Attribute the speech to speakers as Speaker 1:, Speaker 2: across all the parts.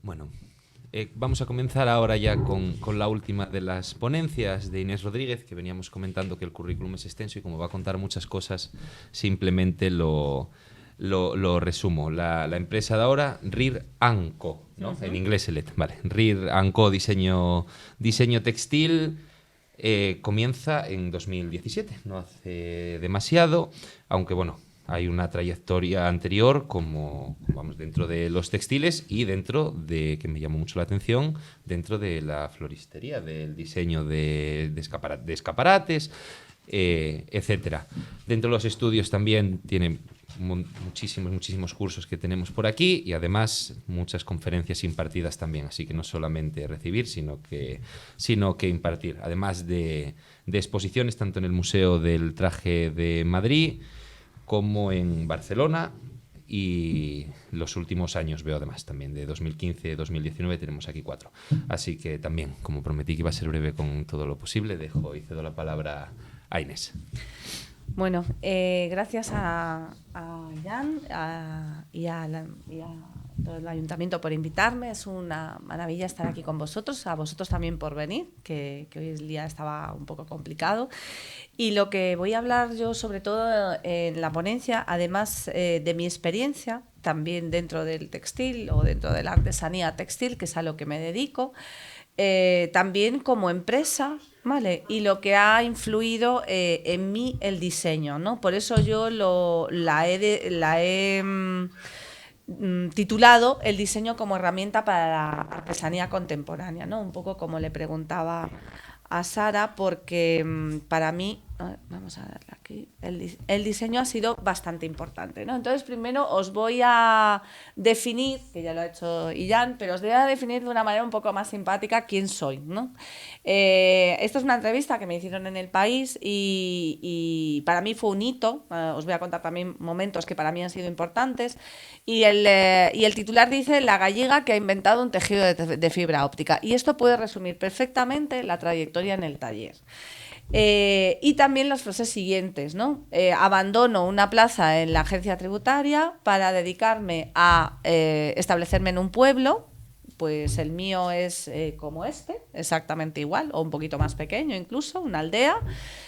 Speaker 1: Bueno, vamos a comenzar ahora ya con la última de las ponencias de Inés Rodríguez, que veníamos comentando que el currículum es extenso y como va a contar muchas cosas, simplemente lo resumo. La empresa de ahora, RIR Co, ¿no? En inglés se lee, vale. RIR Co diseño textil. Comienza en 2017, no hace demasiado, aunque bueno, hay una trayectoria anterior como vamos dentro de los textiles y dentro de, que me llamó mucho la atención, dentro de la floristería, del diseño de escaparates, etcétera. Dentro de los estudios también tiene muchísimos cursos que tenemos por aquí y además muchas conferencias impartidas también, así que no solamente recibir, sino que impartir, además de exposiciones tanto en el Museo del Traje de Madrid como en Barcelona, y los últimos años veo además también de 2015-2019 tenemos aquí 4, así que también, como prometí que iba a ser breve con todo lo posible, dejo y cedo la palabra a Inés.
Speaker 2: Bueno, gracias a Jan y a todo el ayuntamiento por invitarme. Es una maravilla estar aquí con vosotros, a vosotros también por venir, que hoy el día estaba un poco complicado. Y lo que voy a hablar yo sobre todo en la ponencia, además de mi experiencia, también dentro del textil o dentro de la artesanía textil, que es a lo que me dedico, también como empresa, ¿vale? Y lo que ha influido en mí el diseño, ¿no? Por eso yo la he titulado el diseño como herramienta para la artesanía contemporánea, ¿no? Un poco como le preguntaba a Sara, porque para mí, vamos a darle aquí, el diseño ha sido bastante importante, ¿no? Entonces, primero os voy a definir, que ya lo ha hecho Ian, pero os voy a definir de una manera un poco más simpática quién soy, ¿no? Esto es una entrevista que me hicieron en El País y para mí fue un hito. Os voy a contar también momentos que para mí han sido importantes. Y el titular dice: la gallega que ha inventado un tejido de fibra óptica. Y esto puede resumir perfectamente la trayectoria en el taller. Y también las frases siguientes, ¿no? Abandono una plaza en la agencia tributaria para dedicarme a establecerme en un pueblo. Pues el mío es como este, exactamente igual, o un poquito más pequeño incluso, una aldea,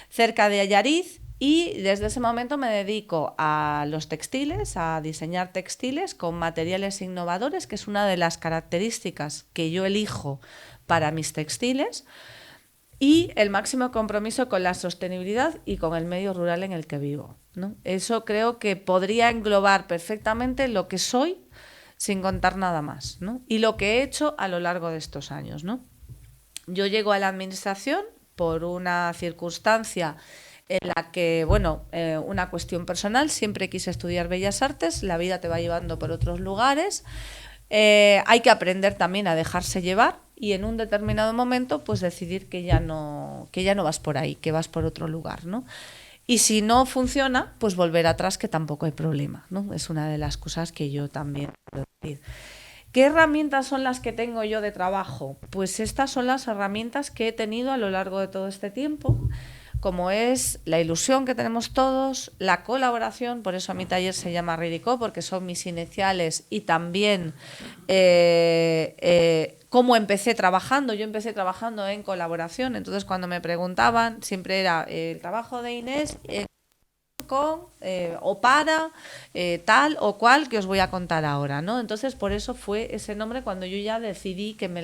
Speaker 2: cerca de Allariz. Y desde ese momento me dedico a los textiles, a diseñar textiles con materiales innovadores, que es una de las características que yo elijo para mis textiles, y el máximo compromiso con la sostenibilidad y con el medio rural en el que vivo, ¿no? Eso creo que podría englobar perfectamente lo que soy, sin contar nada más, ¿no? Y lo que he hecho a lo largo de estos años, ¿no? Yo llego a la administración por una circunstancia en la que, bueno, una cuestión personal, siempre quise estudiar Bellas Artes, la vida te va llevando por otros lugares, hay que aprender también a dejarse llevar y en un determinado momento pues decidir que ya no vas por ahí, que vas por otro lugar, ¿no? Y si no funciona, pues volver atrás, que tampoco hay problema, ¿no? Es una de las cosas que yo también puedo decir. ¿Qué herramientas son las que tengo yo de trabajo? Pues estas son las herramientas que he tenido a lo largo de todo este tiempo, como es la ilusión que tenemos todos, la colaboración, por eso a mi taller se llama Ridico, porque son mis iniciales, y también cómo empecé trabajando. Yo empecé trabajando en colaboración, entonces cuando me preguntaban siempre era el trabajo de Inés con o para tal o cual que os voy a contar ahora, ¿no? Entonces por eso fue ese nombre cuando yo ya decidí que me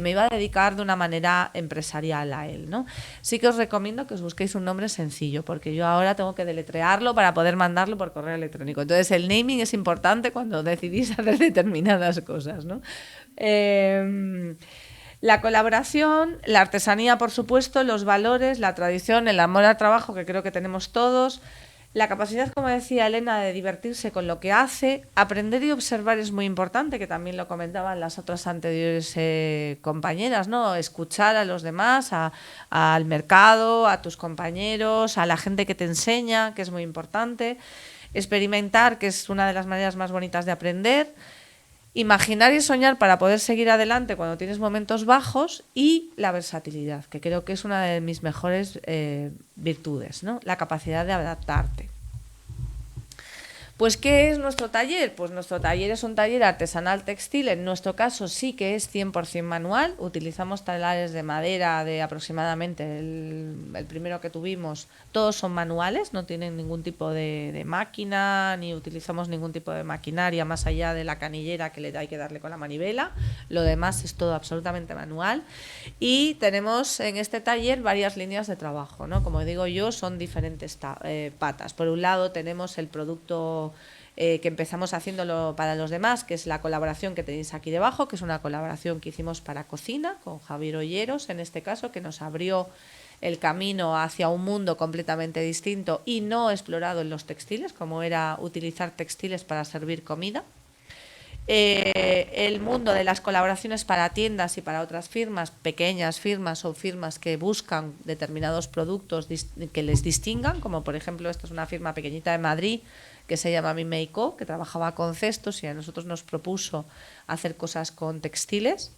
Speaker 2: iba a dedicar de una manera empresarial a él, ¿no? Sí que os recomiendo que os busquéis un nombre sencillo, porque yo ahora tengo que deletrearlo para poder mandarlo por correo electrónico. Entonces el naming es importante cuando decidís hacer determinadas cosas, ¿no? La colaboración, la artesanía, por supuesto, los valores, la tradición, el amor al trabajo, que creo que tenemos todos, la capacidad, como decía Elena, de divertirse con lo que hace, aprender y observar es muy importante, que también lo comentaban las otras anteriores compañeras, ¿no? Escuchar a los demás, al mercado, a tus compañeros, a la gente que te enseña, que es muy importante, experimentar, que es una de las maneras más bonitas de aprender. Imaginar y soñar para poder seguir adelante cuando tienes momentos bajos, y la versatilidad, que creo que es una de mis mejores virtudes, ¿no? La capacidad de adaptarte. Pues, ¿qué es nuestro taller? Pues nuestro taller es un taller artesanal textil. En nuestro caso sí que es 100% manual. Utilizamos telares de madera de aproximadamente el primero que tuvimos. Todos son manuales, no tienen ningún tipo de máquina, ni utilizamos ningún tipo de maquinaria más allá de la canillera que hay que darle con la manivela. Lo demás es todo absolutamente manual. Y tenemos en este taller varias líneas de trabajo, ¿no? Como digo yo, son diferentes patas. Por un lado tenemos el producto que empezamos haciéndolo para los demás, que es la colaboración que tenéis aquí debajo, que es una colaboración que hicimos para cocina con Javier Olleros, en este caso, que nos abrió el camino hacia un mundo completamente distinto y no explorado en los textiles, como era utilizar textiles para servir comida. El mundo de las colaboraciones para tiendas y para otras firmas, pequeñas firmas o firmas que buscan determinados productos que les distingan, como por ejemplo esta es una firma pequeñita de Madrid que se llama Mimeico, que trabajaba con cestos y a nosotros nos propuso hacer cosas con textiles.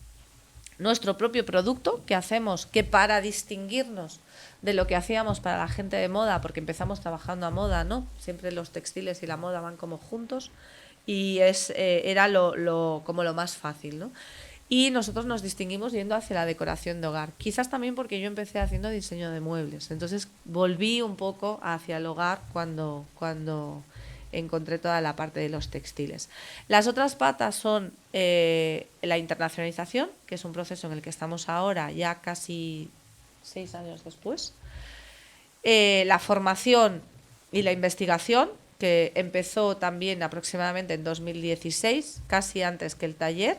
Speaker 2: Nuestro propio producto que hacemos, que para distinguirnos de lo que hacíamos para la gente de moda, porque empezamos trabajando a moda, ¿no? Siempre los textiles y la moda van como juntos, y era como lo más fácil, ¿no? Y nosotros nos distinguimos yendo hacia la decoración de hogar, quizás también porque yo empecé haciendo diseño de muebles, entonces volví un poco hacia el hogar cuando encontré toda la parte de los textiles. Las otras patas son la internacionalización, que es un proceso en el que estamos ahora, ya casi 6 años después, la formación y la investigación, que empezó también aproximadamente en 2016, casi antes que el taller,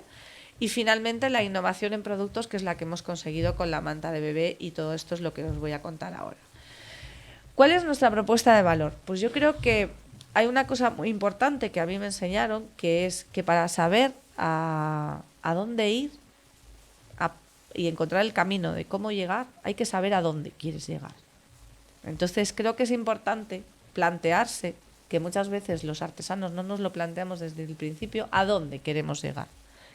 Speaker 2: y finalmente la innovación en productos, que es la que hemos conseguido con la manta de bebé, y todo esto es lo que os voy a contar ahora. ¿Cuál es nuestra propuesta de valor? Pues yo creo que hay una cosa muy importante que a mí me enseñaron, que es que para saber a dónde ir y encontrar el camino de cómo llegar, hay que saber a dónde quieres llegar. Entonces creo que es importante plantearse, que muchas veces los artesanos no nos lo planteamos desde el principio, a dónde queremos llegar.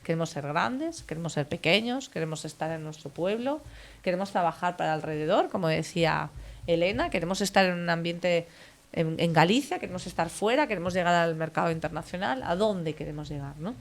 Speaker 2: Queremos ser grandes, queremos ser pequeños, queremos estar en nuestro pueblo, queremos trabajar para alrededor, como decía Elena, queremos estar en un ambiente en Galicia, queremos estar fuera, queremos llegar al mercado internacional. ¿A dónde queremos llegar, no?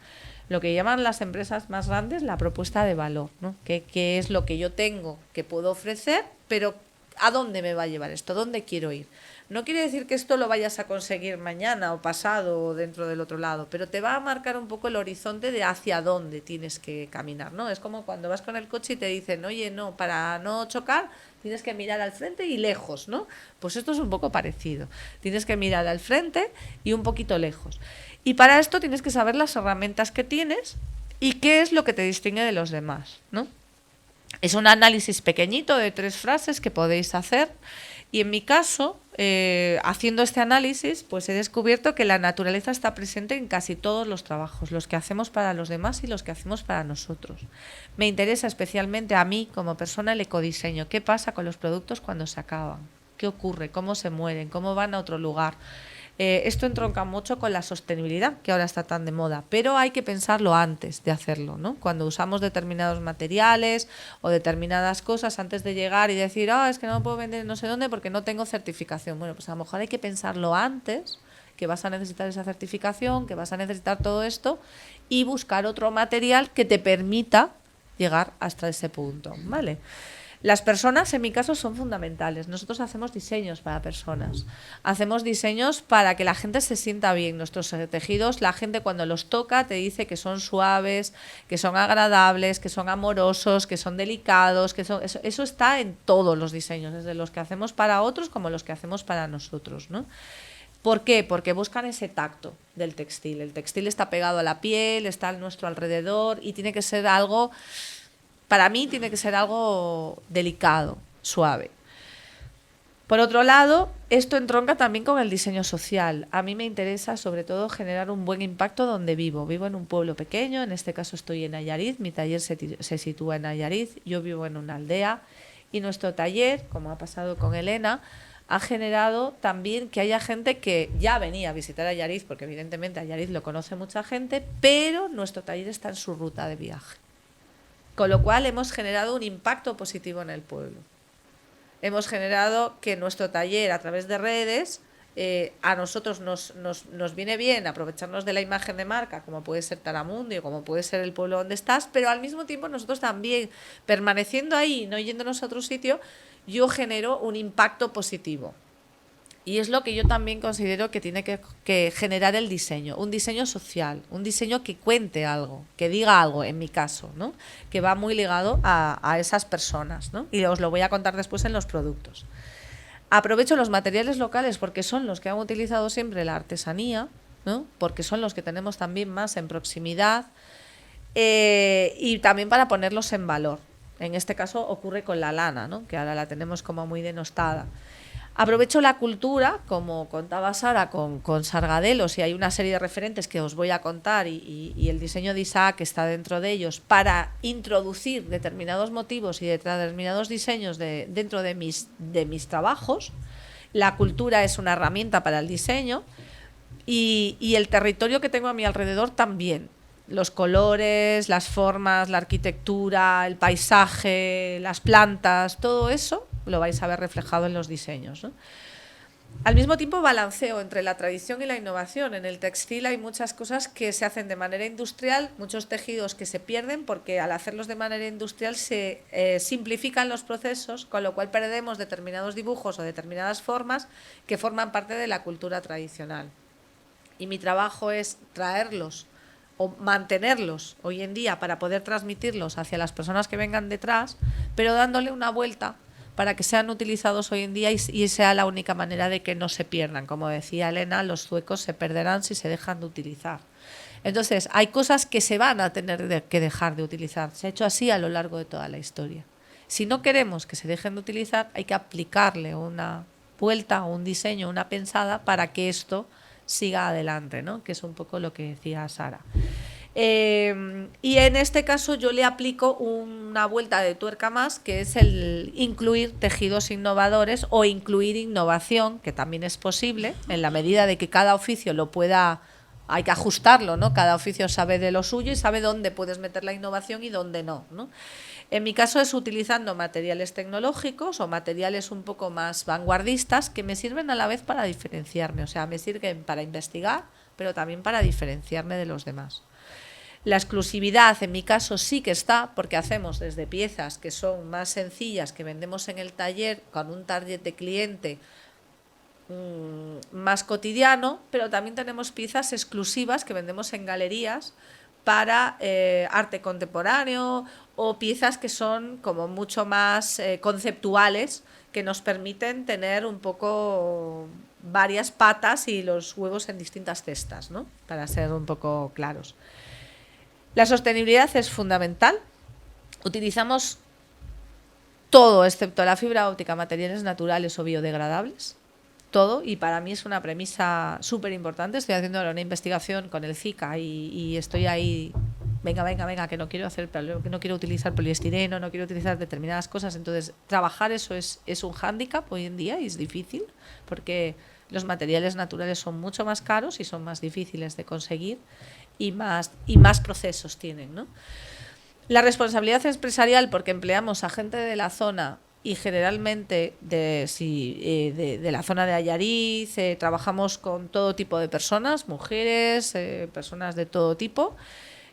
Speaker 2: Lo que llaman las empresas más grandes la propuesta de valor, ¿no? ¿Qué es lo que yo tengo que puedo ofrecer, pero a dónde me va a llevar esto? ¿Dónde quiero ir? No quiere decir que esto lo vayas a conseguir mañana o pasado o dentro del otro lado, pero te va a marcar un poco el horizonte de hacia dónde tienes que caminar, ¿no? Es como cuando vas con el coche y te dicen, oye, no, para no chocar tienes que mirar al frente y lejos, ¿no? Pues esto es un poco parecido. Tienes que mirar al frente y un poquito lejos. Y para esto tienes que saber las herramientas que tienes y qué es lo que te distingue de los demás, ¿no? Es un análisis pequeñito de 3 frases que podéis hacer. Y en mi caso, haciendo este análisis, pues he descubierto que la naturaleza está presente en casi todos los trabajos, los que hacemos para los demás y los que hacemos para nosotros. Me interesa especialmente a mí como persona el ecodiseño. ¿Qué pasa con los productos cuando se acaban? ¿Qué ocurre? ¿Cómo se mueren? ¿Cómo van a otro lugar? Esto entronca mucho con la sostenibilidad, que ahora está tan de moda, pero hay que pensarlo antes de hacerlo, ¿no? Cuando usamos determinados materiales o determinadas cosas, antes de llegar y decir, es que no puedo vender no sé dónde porque no tengo certificación. Bueno, pues a lo mejor hay que pensarlo antes, que vas a necesitar esa certificación, que vas a necesitar todo esto, y buscar otro material que te permita llegar hasta ese punto, ¿vale? Las personas, en mi caso, son fundamentales. Nosotros hacemos diseños para personas. Hacemos diseños para que la gente se sienta bien. Nuestros tejidos, la gente cuando los toca te dice que son suaves, que son agradables, que son amorosos, que son delicados. Eso está en todos los diseños, desde los que hacemos para otros como los que hacemos para nosotros, ¿no? ¿Por qué? Porque buscan ese tacto del textil. El textil está pegado a la piel, está a nuestro alrededor y tiene que ser algo... Para mí tiene que ser algo delicado, suave. Por otro lado, esto entronca también con el diseño social. A mí me interesa sobre todo generar un buen impacto donde vivo. Vivo en un pueblo pequeño, en este caso estoy en Nayarit, mi taller se sitúa en Nayarit, yo vivo en una aldea y nuestro taller, como ha pasado con Elena, ha generado también que haya gente que ya venía a visitar Nayarit, porque evidentemente Nayarit lo conoce mucha gente, pero nuestro taller está en su ruta de viaje. Con lo cual hemos generado un impacto positivo en el pueblo. Hemos generado que nuestro taller, a través de redes, a nosotros nos viene bien aprovecharnos de la imagen de marca, como puede ser Taramundi o como puede ser el pueblo donde estás, pero al mismo tiempo nosotros también, permaneciendo ahí, no yéndonos a otro sitio, yo genero un impacto positivo. Y es lo que yo también considero que tiene que generar el diseño, un diseño social, un diseño que cuente algo, que diga algo, en mi caso, ¿no? Que va muy ligado a esas personas, ¿no? Y os lo voy a contar después en los productos. Aprovecho los materiales locales porque son los que han utilizado siempre la artesanía, ¿no? Porque son los que tenemos también más en proximidad, y también para ponerlos en valor. En este caso ocurre con la lana, ¿no? Que ahora la tenemos como muy denostada. Aprovecho la cultura, como contaba Sara, con Sargadelos, y hay una serie de referentes que os voy a contar, y el diseño de Isaac está dentro de ellos, para introducir determinados motivos y determinados diseños dentro de mis trabajos. La cultura es una herramienta para el diseño, y el territorio que tengo a mi alrededor también. Los colores, las formas, la arquitectura, el paisaje, las plantas, todo eso lo vais a ver reflejado en los diseños, ¿no? Al mismo tiempo balanceo entre la tradición y la innovación. En el textil hay muchas cosas que se hacen de manera industrial, muchos tejidos que se pierden porque al hacerlos de manera industrial se simplifican los procesos, con lo cual perdemos determinados dibujos o determinadas formas que forman parte de la cultura tradicional. Y mi trabajo es traerlos o mantenerlos hoy en día para poder transmitirlos hacia las personas que vengan detrás, pero dándole una vuelta para que sean utilizados hoy en día y sea la única manera de que no se pierdan. Como decía Elena, los zuecos se perderán si se dejan de utilizar. Entonces, hay cosas que se van a tener que dejar de utilizar. Se ha hecho así a lo largo de toda la historia. Si no queremos que se dejen de utilizar, hay que aplicarle una vuelta, un diseño, una pensada para que esto siga adelante, ¿no? Que es un poco lo que decía Sara. Y en este caso yo le aplico una vuelta de tuerca más, que es el incluir tejidos innovadores o incluir innovación, que también es posible en la medida de que cada oficio lo pueda, hay que ajustarlo, ¿no? Cada oficio sabe de lo suyo y sabe dónde puedes meter la innovación y dónde no, ¿no? En mi caso es utilizando materiales tecnológicos o materiales un poco más vanguardistas que me sirven a la vez para diferenciarme, o sea, me sirven para investigar, pero también para diferenciarme de los demás. La exclusividad en mi caso sí que está, porque hacemos desde piezas que son más sencillas, que vendemos en el taller con un target de cliente más cotidiano, pero también tenemos piezas exclusivas que vendemos en galerías para arte contemporáneo, o piezas que son como mucho más conceptuales, que nos permiten tener un poco varias patas y los huevos en distintas cestas, ¿no? Para ser un poco claros. La sostenibilidad es fundamental. Utilizamos todo, excepto la fibra óptica, materiales naturales o biodegradables. Todo, y para mí es una premisa súper importante. Estoy haciendo ahora una investigación con el CICA y estoy ahí, venga, que no quiero utilizar poliestireno, no quiero utilizar determinadas cosas. Entonces, trabajar eso es un hándicap hoy en día y es difícil, porque los materiales naturales son mucho más caros y son más difíciles de conseguir y más procesos tienen, ¿no? La responsabilidad empresarial, porque empleamos a gente de la zona y generalmente de la zona de Allariz, trabajamos con todo tipo de personas, mujeres, personas de todo tipo,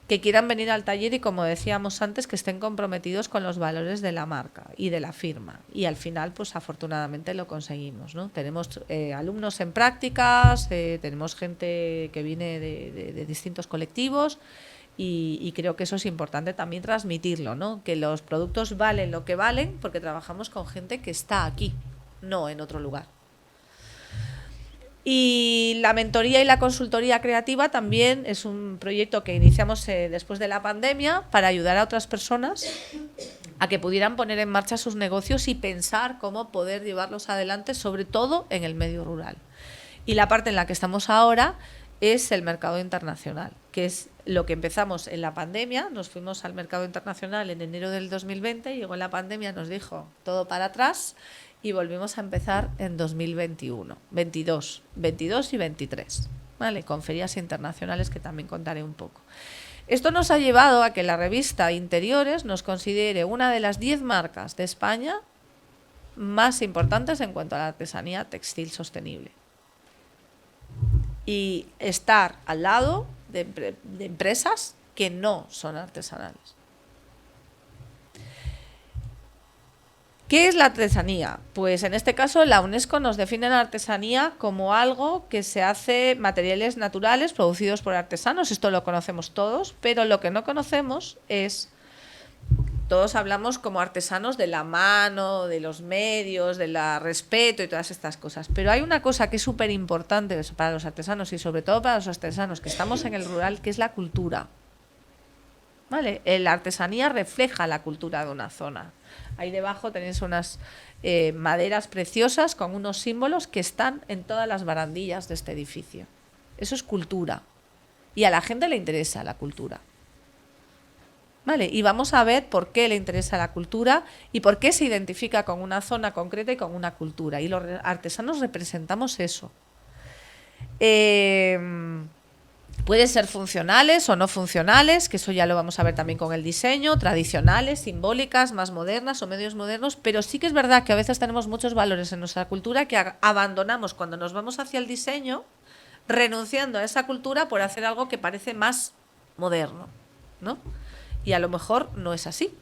Speaker 2: que quieran venir al taller y, como decíamos antes, que estén comprometidos con los valores de la marca y de la firma. Y al final, pues afortunadamente lo conseguimos, ¿no? Tenemos alumnos en prácticas, tenemos gente que viene de distintos colectivos, y creo que eso es importante también transmitirlo, ¿no? Que los productos valen lo que valen porque trabajamos con gente que está aquí, no en otro lugar. Y la mentoría y la consultoría creativa también es un proyecto que iniciamos después de la pandemia para ayudar a otras personas a que pudieran poner en marcha sus negocios y pensar cómo poder llevarlos adelante, sobre todo en el medio rural. Y la parte en la que estamos ahora es el mercado internacional, que es lo que empezamos en la pandemia. Nos fuimos al mercado internacional en enero del 2020, llegó la pandemia, nos dijo todo para atrás, y volvimos a empezar en 2021, 22 y 23, ¿vale? Con ferias internacionales que también contaré un poco. Esto nos ha llevado a que la revista Interiores nos considere una de las 10 marcas de España más importantes en cuanto a la artesanía textil sostenible. y estar al lado de empresas que no son artesanales. ¿Qué es la artesanía? Pues en este caso la UNESCO nos define la artesanía como algo que se hace materiales naturales producidos por artesanos. Esto lo conocemos todos, pero lo que no conocemos es, todos hablamos como artesanos de la mano, de los medios, del respeto y todas estas cosas. Pero hay una cosa que es súper importante para los artesanos y sobre todo para los artesanos que estamos en el rural, que es la cultura. ¿Vale? La artesanía refleja la cultura de una zona. Ahí debajo tenéis unas maderas preciosas con unos símbolos que están en todas las barandillas de este edificio. Eso es cultura. Y a la gente le interesa la cultura. ¿Vale? Y vamos a ver por qué le interesa la cultura y por qué se identifica con una zona concreta y con una cultura. Y los artesanos representamos eso. Puede ser funcionales o no funcionales, que eso ya lo vamos a ver también con el diseño, tradicionales, simbólicas, más modernas o medios modernos, pero sí que es verdad que a veces tenemos muchos valores en nuestra cultura que abandonamos cuando nos vamos hacia el diseño, renunciando a esa cultura por hacer algo que parece más moderno, ¿no? Y a lo mejor no es así.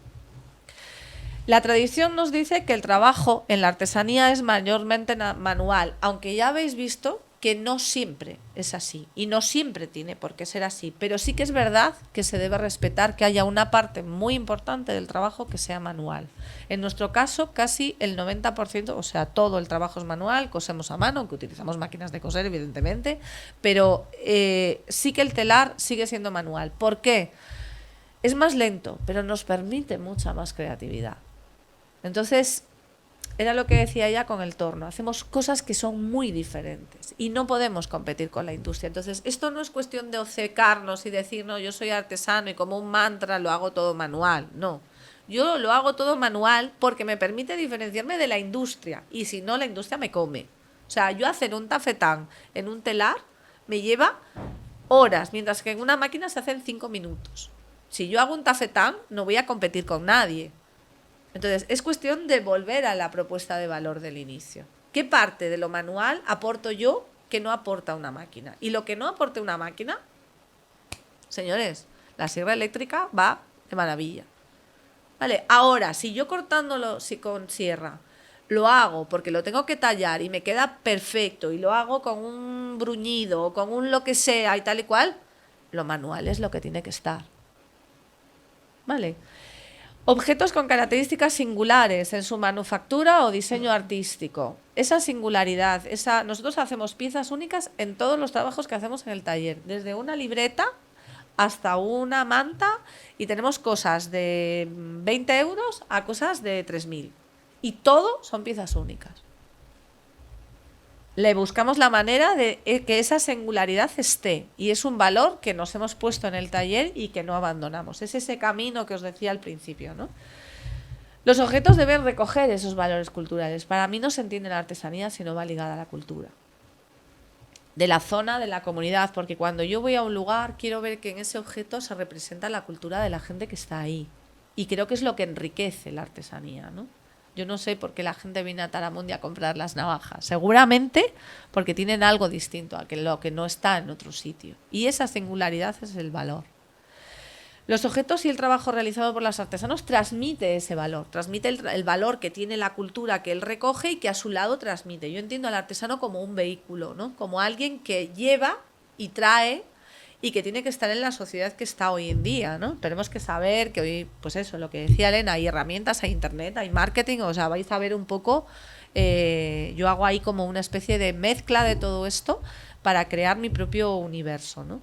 Speaker 2: La tradición nos dice que el trabajo en la artesanía es mayormente manual, aunque ya habéis visto que no siempre es así y no siempre tiene por qué ser así, pero sí que es verdad que se debe respetar que haya una parte muy importante del trabajo que sea manual. En nuestro caso, casi el 90%, o sea, todo el trabajo es manual, cosemos a mano, aunque utilizamos máquinas de coser, evidentemente, pero sí que el telar sigue siendo manual. ¿Por qué? Es más lento, pero nos permite mucha más creatividad. Entonces, era lo que decía ya con el torno. Hacemos cosas que son muy diferentes y no podemos competir con la industria. Entonces, esto no es cuestión de obcecarnos y decir, no, yo soy artesano y como un mantra lo hago todo manual. No, yo lo hago todo manual porque me permite diferenciarme de la industria y si no, la industria me come. O sea, yo hacer un tafetán en un telar me lleva horas, mientras que en una máquina se hacen 5 minutos. Si yo hago un tafetán, no voy a competir con nadie. Entonces, es cuestión de volver a la propuesta de valor del inicio. ¿Qué parte de lo manual aporto yo que no aporta una máquina? Y lo que no aporte una máquina, señores, la sierra eléctrica va de maravilla. ¿Vale? Ahora, si yo cortándolo con sierra lo hago porque lo tengo que tallar y me queda perfecto y lo hago con un bruñido o con un lo que sea y tal y cual, lo manual es lo que tiene que estar. ¿Vale? Objetos con características singulares en su manufactura o diseño artístico. Esa singularidad, nosotros hacemos piezas únicas en todos los trabajos que hacemos en el taller, desde una libreta hasta una manta, y tenemos cosas de 20 euros a cosas de 3.000. Y todo son piezas únicas. Le buscamos la manera de que esa singularidad esté y es un valor que nos hemos puesto en el taller y que no abandonamos. Es ese camino que os decía al principio, ¿no? Los objetos deben recoger esos valores culturales. Para mí no se entiende la artesanía si no va ligada a la cultura. De la zona, de la comunidad, porque cuando yo voy a un lugar quiero ver que en ese objeto se representa la cultura de la gente que está ahí. Y creo que es lo que enriquece la artesanía, ¿no? Yo no sé por qué la gente viene a Taramundi a comprar las navajas. Seguramente porque tienen algo distinto a lo que no está en otro sitio. Y esa singularidad es el valor. Los objetos y el trabajo realizado por los artesanos transmite ese valor. Transmite el valor que tiene la cultura que él recoge y que a su lado transmite. Yo entiendo al artesano como un vehículo, ¿no? Como alguien que lleva y trae y que tiene que estar en la sociedad que está hoy en día, ¿no? Tenemos que saber que hoy, pues eso, lo que decía Elena, hay herramientas, hay internet, hay marketing, o sea, vais a ver un poco, yo hago ahí como una especie de mezcla de todo esto para crear mi propio universo, ¿no?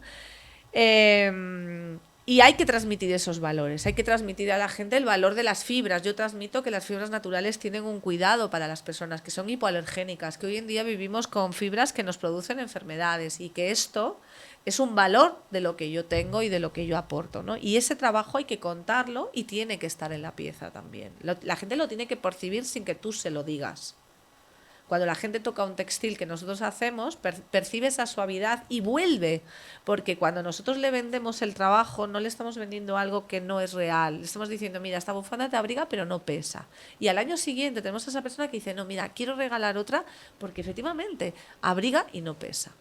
Speaker 2: Y hay que transmitir esos valores, hay que transmitir a la gente el valor de las fibras. Yo transmito que las fibras naturales tienen un cuidado para las personas, que son hipoalergénicas, que hoy en día vivimos con fibras que nos producen enfermedades y que esto es un valor de lo que yo tengo y de lo que yo aporto, ¿no? Y ese trabajo hay que contarlo y tiene que estar en la pieza también. La gente lo tiene que percibir sin que tú se lo digas. Cuando la gente toca un textil que nosotros hacemos, percibe esa suavidad y vuelve, porque cuando nosotros le vendemos el trabajo, no le estamos vendiendo algo que no es real. Le estamos diciendo, mira, esta bufanda te abriga, pero no pesa. Y al año siguiente tenemos a esa persona que dice, no, mira, quiero regalar otra, porque efectivamente abriga y no pesa.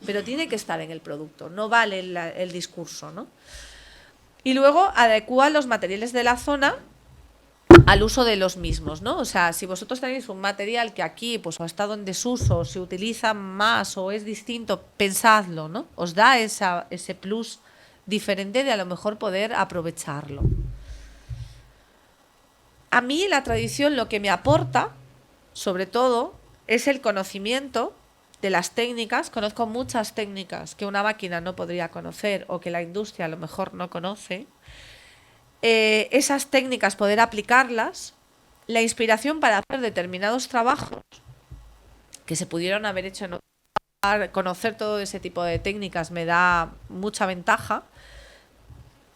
Speaker 2: pero tiene que estar en el producto, no vale el discurso, ¿no? Y luego adecúa los materiales de la zona al uso de los mismos, ¿no? O sea, si vosotros tenéis un material que aquí pues ha estado en desuso, se utiliza más o es distinto, pensadlo, ¿no? Os da ese plus diferente de a lo mejor poder aprovecharlo. A mí la tradición lo que me aporta, sobre todo, es el conocimiento de las técnicas. Conozco muchas técnicas que una máquina no podría conocer o que la industria a lo mejor no conoce. Esas técnicas, poder aplicarlas, la inspiración para hacer determinados trabajos que se pudieron haber hecho en otro lugar, conocer todo ese tipo de técnicas me da mucha ventaja.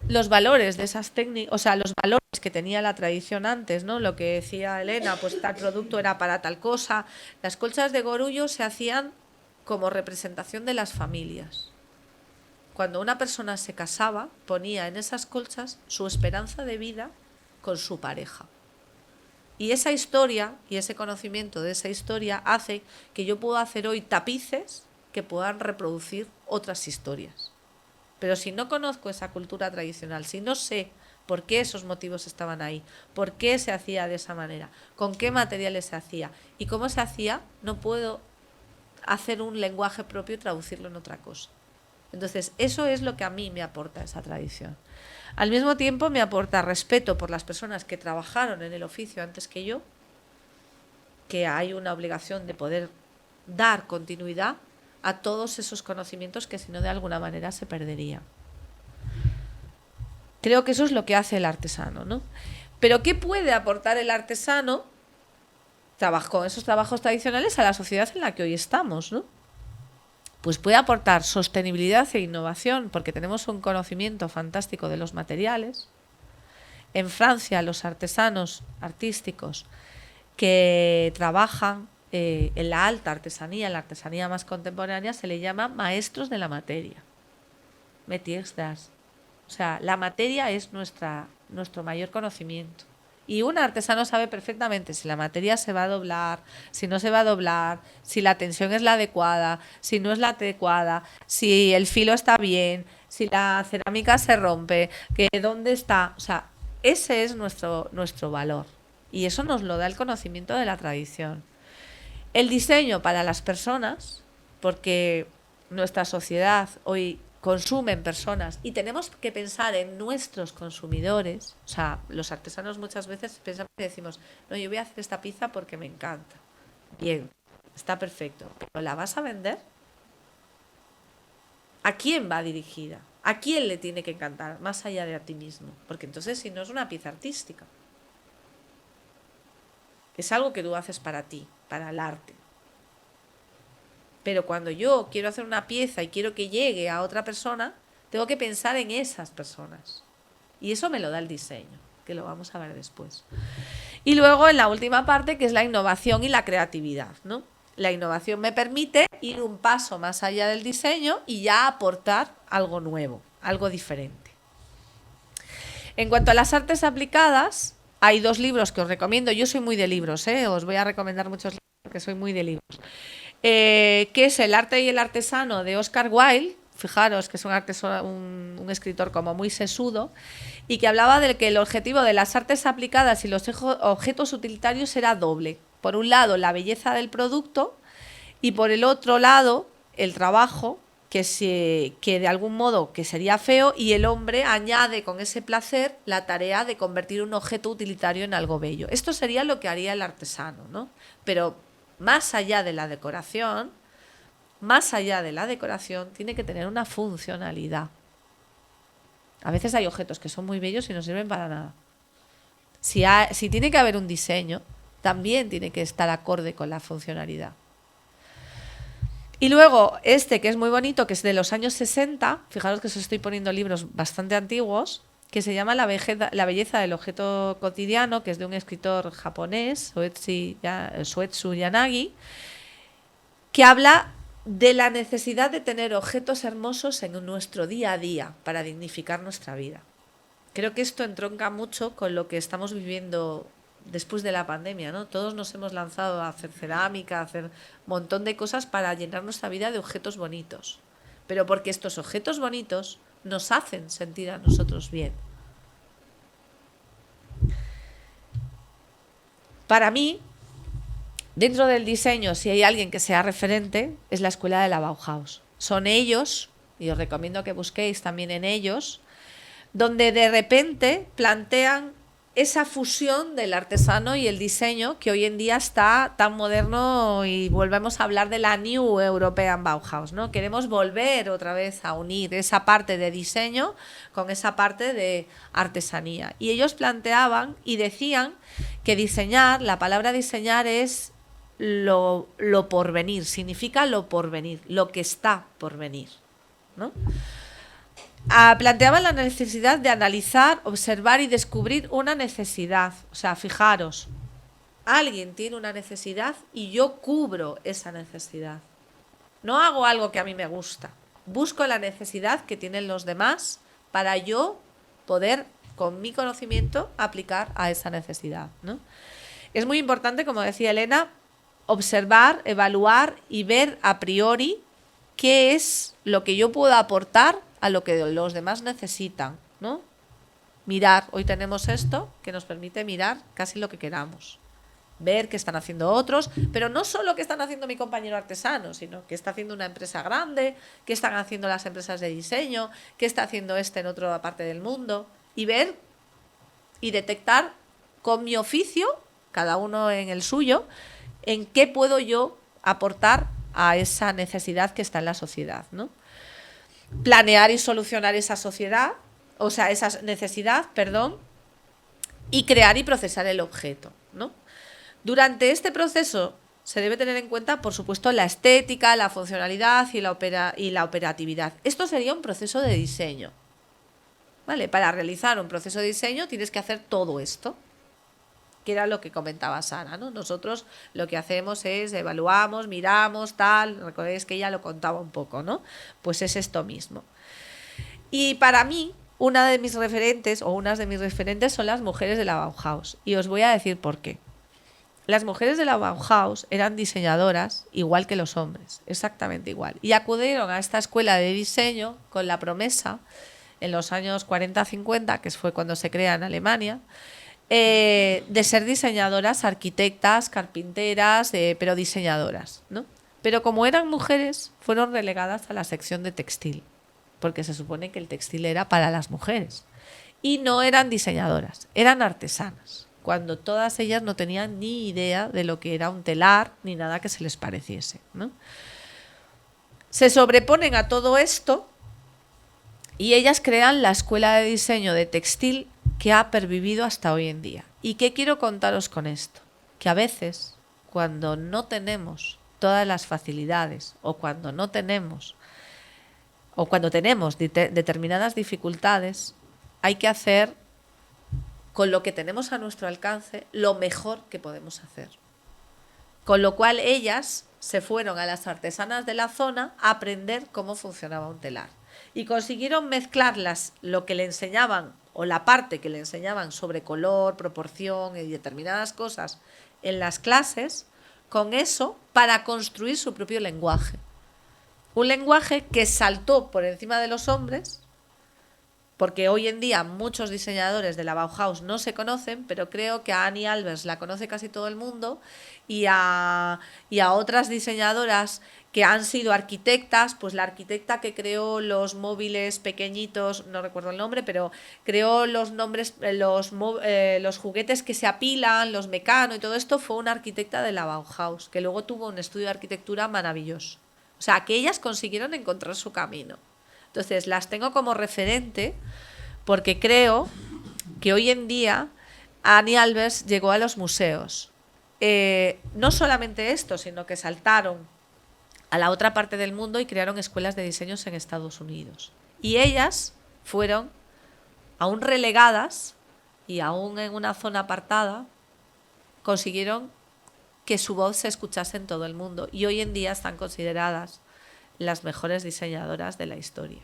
Speaker 2: Los valores de esas técnicas, o sea, los valores que tenía la tradición antes, ¿no? Lo que decía Elena, pues tal producto era para tal cosa. Las colchas de gorullo se hacían como representación de las familias. Cuando una persona se casaba, ponía en esas colchas su esperanza de vida con su pareja. Y esa historia y ese conocimiento de esa historia hace que yo pueda hacer hoy tapices que puedan reproducir otras historias. Pero si no conozco esa cultura tradicional, si no sé por qué esos motivos estaban ahí, por qué se hacía de esa manera, con qué materiales se hacía y cómo se hacía, no puedo hacer un lenguaje propio y traducirlo en otra cosa. Entonces, eso es lo que a mí me aporta esa tradición. Al mismo tiempo me aporta respeto por las personas que trabajaron en el oficio antes que yo, que hay una obligación de poder dar continuidad a todos esos conocimientos que si no de alguna manera se perderían. Creo que eso es lo que hace el artesano, ¿no? Pero ¿qué puede aportar el artesano con esos trabajos tradicionales a la sociedad en la que hoy estamos, ¿no? Pues puede aportar sostenibilidad e innovación, porque tenemos un conocimiento fantástico de los materiales. En Francia, los artesanos artísticos que trabajan en la alta artesanía, en la artesanía más contemporánea, se le llama maestros de la materia. Métiers d'art. O sea, la materia es nuestro mayor conocimiento. Y un artesano sabe perfectamente si la materia se va a doblar, si no se va a doblar, si la tensión es la adecuada, si no es la adecuada, si el filo está bien, si la cerámica se rompe, que dónde está. O sea, ese es nuestro valor. Y eso nos lo da el conocimiento de la tradición. El diseño para las personas, porque nuestra sociedad hoy consumen personas y tenemos que pensar en nuestros consumidores. O sea, los artesanos muchas veces pensamos y decimos, no, yo voy a hacer esta pieza porque me encanta. Bien, está perfecto, pero ¿la vas a vender? ¿A quién va dirigida? ¿A quién le tiene que encantar? Más allá de a ti mismo. Porque entonces si no es una pieza artística. Es algo que tú haces para ti, para el arte. Pero cuando yo quiero hacer una pieza y quiero que llegue a otra persona, tengo que pensar en esas personas. Y eso me lo da el diseño, que lo vamos a ver después. Y luego en la última parte, que es la innovación y la creatividad, ¿no? La innovación me permite ir un paso más allá del diseño y ya aportar algo nuevo, algo diferente. En cuanto a las artes aplicadas, hay 2 libros que os recomiendo. Yo soy muy de libros, os voy a recomendar muchos libros porque soy muy de libros. Que es El arte y el artesano de Oscar Wilde. Fijaros que es un escritor como muy sesudo y que hablaba de que el objetivo de las artes aplicadas y los objetos utilitarios era doble. Por un lado, la belleza del producto y por el otro lado, el trabajo que de algún modo que sería feo y el hombre añade con ese placer la tarea de convertir un objeto utilitario en algo bello. Esto sería lo que haría el artesano, ¿no? Pero más allá de la decoración, tiene que tener una funcionalidad. A veces hay objetos que son muy bellos y no sirven para nada. Si tiene que haber un diseño, también tiene que estar acorde con la funcionalidad. Y luego que es muy bonito, que es de los años 60, fijaros que os estoy poniendo libros bastante antiguos, que se llama La belleza del objeto cotidiano, que es de un escritor japonés, Soetsu Yanagi, que habla de la necesidad de tener objetos hermosos en nuestro día a día para dignificar nuestra vida. Creo que esto entronca mucho con lo que estamos viviendo después de la pandemia, ¿no? Todos nos hemos lanzado a hacer cerámica, a hacer un montón de cosas para llenar nuestra vida de objetos bonitos. Pero porque estos objetos bonitos nos hacen sentir a nosotros bien. Para mí, dentro del diseño, si hay alguien que sea referente, es la escuela de la Bauhaus. Son ellos, y os recomiendo que busquéis también en ellos, donde de repente plantean esa fusión del artesano y el diseño que hoy en día está tan moderno, y volvemos a hablar de la New European Bauhaus, ¿no? Queremos volver otra vez a unir esa parte de diseño con esa parte de artesanía. Y ellos planteaban y decían que diseñar, la palabra diseñar es lo por venir, significa lo por venir, lo que está por venir, ¿no? Planteaban la necesidad de analizar, observar y descubrir una necesidad. O sea, fijaros, alguien tiene una necesidad y yo cubro esa necesidad. No hago algo que a mí me gusta. Busco la necesidad que tienen los demás para yo poder, con mi conocimiento, aplicar a esa necesidad, ¿no? Es muy importante, como decía Elena, observar, evaluar y ver a priori qué es lo que yo puedo aportar a lo que los demás necesitan, ¿no? Mirar, hoy tenemos esto que nos permite mirar casi lo que queramos, ver qué están haciendo otros, pero no solo qué están haciendo mi compañero artesano, sino qué está haciendo una empresa grande, qué están haciendo las empresas de diseño, qué está haciendo en otra parte del mundo, y ver y detectar con mi oficio, cada uno en el suyo, en qué puedo yo aportar a esa necesidad que está en la sociedad, ¿no? Planear y solucionar esa sociedad, o sea, esa necesidad, perdón, y crear y procesar el objeto, ¿no? Durante este proceso se debe tener en cuenta, por supuesto, la estética, la funcionalidad y la operatividad. Esto sería un proceso de diseño, ¿vale? Para realizar un proceso de diseño tienes que hacer todo esto, que era lo que comentaba Sara, ¿no? Nosotros lo que hacemos es evaluamos, miramos, tal, recordáis que ella lo contaba un poco, ¿no? Pues es esto mismo. Y para mí, unas de mis referentes son las mujeres de la Bauhaus. Y os voy a decir por qué. Las mujeres de la Bauhaus eran diseñadoras igual que los hombres, exactamente igual. Y acudieron a esta escuela de diseño con la promesa, en los años 40-50, que fue cuando se crea en Alemania, de ser diseñadoras, arquitectas, carpinteras, pero diseñadoras, ¿no? Pero como eran mujeres, fueron relegadas a la sección de textil, porque se supone que el textil era para las mujeres. Y no eran diseñadoras, eran artesanas, cuando todas ellas no tenían ni idea de lo que era un telar, ni nada que se les pareciese, ¿no? Se sobreponen a todo esto y ellas crean la escuela de diseño de textil que ha pervivido hasta hoy en día. ¿Y qué quiero contaros con esto? Que a veces, cuando no tenemos todas las facilidades o cuando tenemos determinadas dificultades, hay que hacer con lo que tenemos a nuestro alcance lo mejor que podemos hacer. Con lo cual ellas se fueron a las artesanas de la zona a aprender cómo funcionaba un telar. Y consiguieron mezclarlas, lo que le enseñaban o la parte que le enseñaban sobre color, proporción y determinadas cosas en las clases, con eso para construir su propio lenguaje. Un lenguaje que saltó por encima de los hombres, porque hoy en día muchos diseñadores de la Bauhaus no se conocen, pero creo que a Annie Albers la conoce casi todo el mundo, y a otras diseñadoras que han sido arquitectas, pues la arquitecta que creó los móviles pequeñitos, no recuerdo el nombre, pero creó los juguetes que se apilan, los Mecano y todo esto, fue una arquitecta de la Bauhaus, que luego tuvo un estudio de arquitectura maravilloso. O sea, que ellas consiguieron encontrar su camino. Entonces, las tengo como referente porque creo que hoy en día Annie Albers llegó a los museos. No solamente esto, sino que saltaron a la otra parte del mundo y crearon escuelas de diseños en Estados Unidos. Y ellas fueron, aún relegadas y aún en una zona apartada, consiguieron que su voz se escuchase en todo el mundo. Y hoy en día están consideradas las mejores diseñadoras de la historia.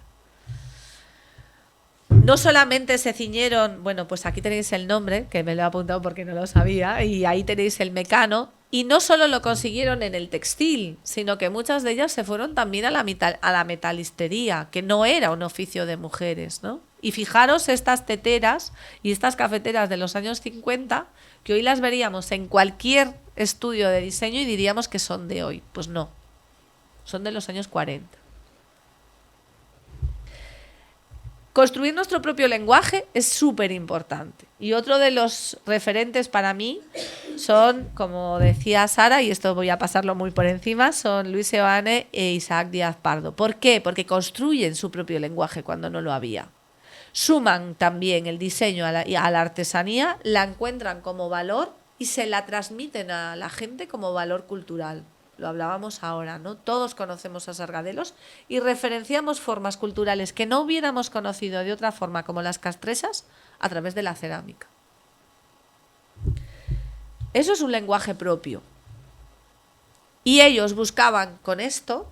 Speaker 2: no solamente se ciñeron, bueno, pues aquí tenéis el nombre, que me lo he apuntado porque no lo sabía, y ahí tenéis el mecano, y no solo lo consiguieron en el textil, sino que muchas de ellas se fueron también a la metalistería, que no era un oficio de mujeres, ¿no? Y fijaros estas teteras y estas cafeteras de los años 50, que hoy las veríamos en cualquier estudio de diseño y diríamos que son de hoy. Pues no, son de los años 40. Construir nuestro propio lenguaje es súper importante. Y otro de los referentes para mí son, como decía Sara, y esto voy a pasarlo muy por encima, son Luis Seoane e Isaac Díaz Pardo. ¿Por qué? Porque construyen su propio lenguaje cuando no lo había. Suman también el diseño a la artesanía, la encuentran como valor y se la transmiten a la gente como valor cultural. Lo hablábamos ahora, ¿no? Todos conocemos a Sargadelos y referenciamos formas culturales que no hubiéramos conocido de otra forma, como las castresas, a través de la cerámica. Eso es un lenguaje propio. Y ellos buscaban con esto,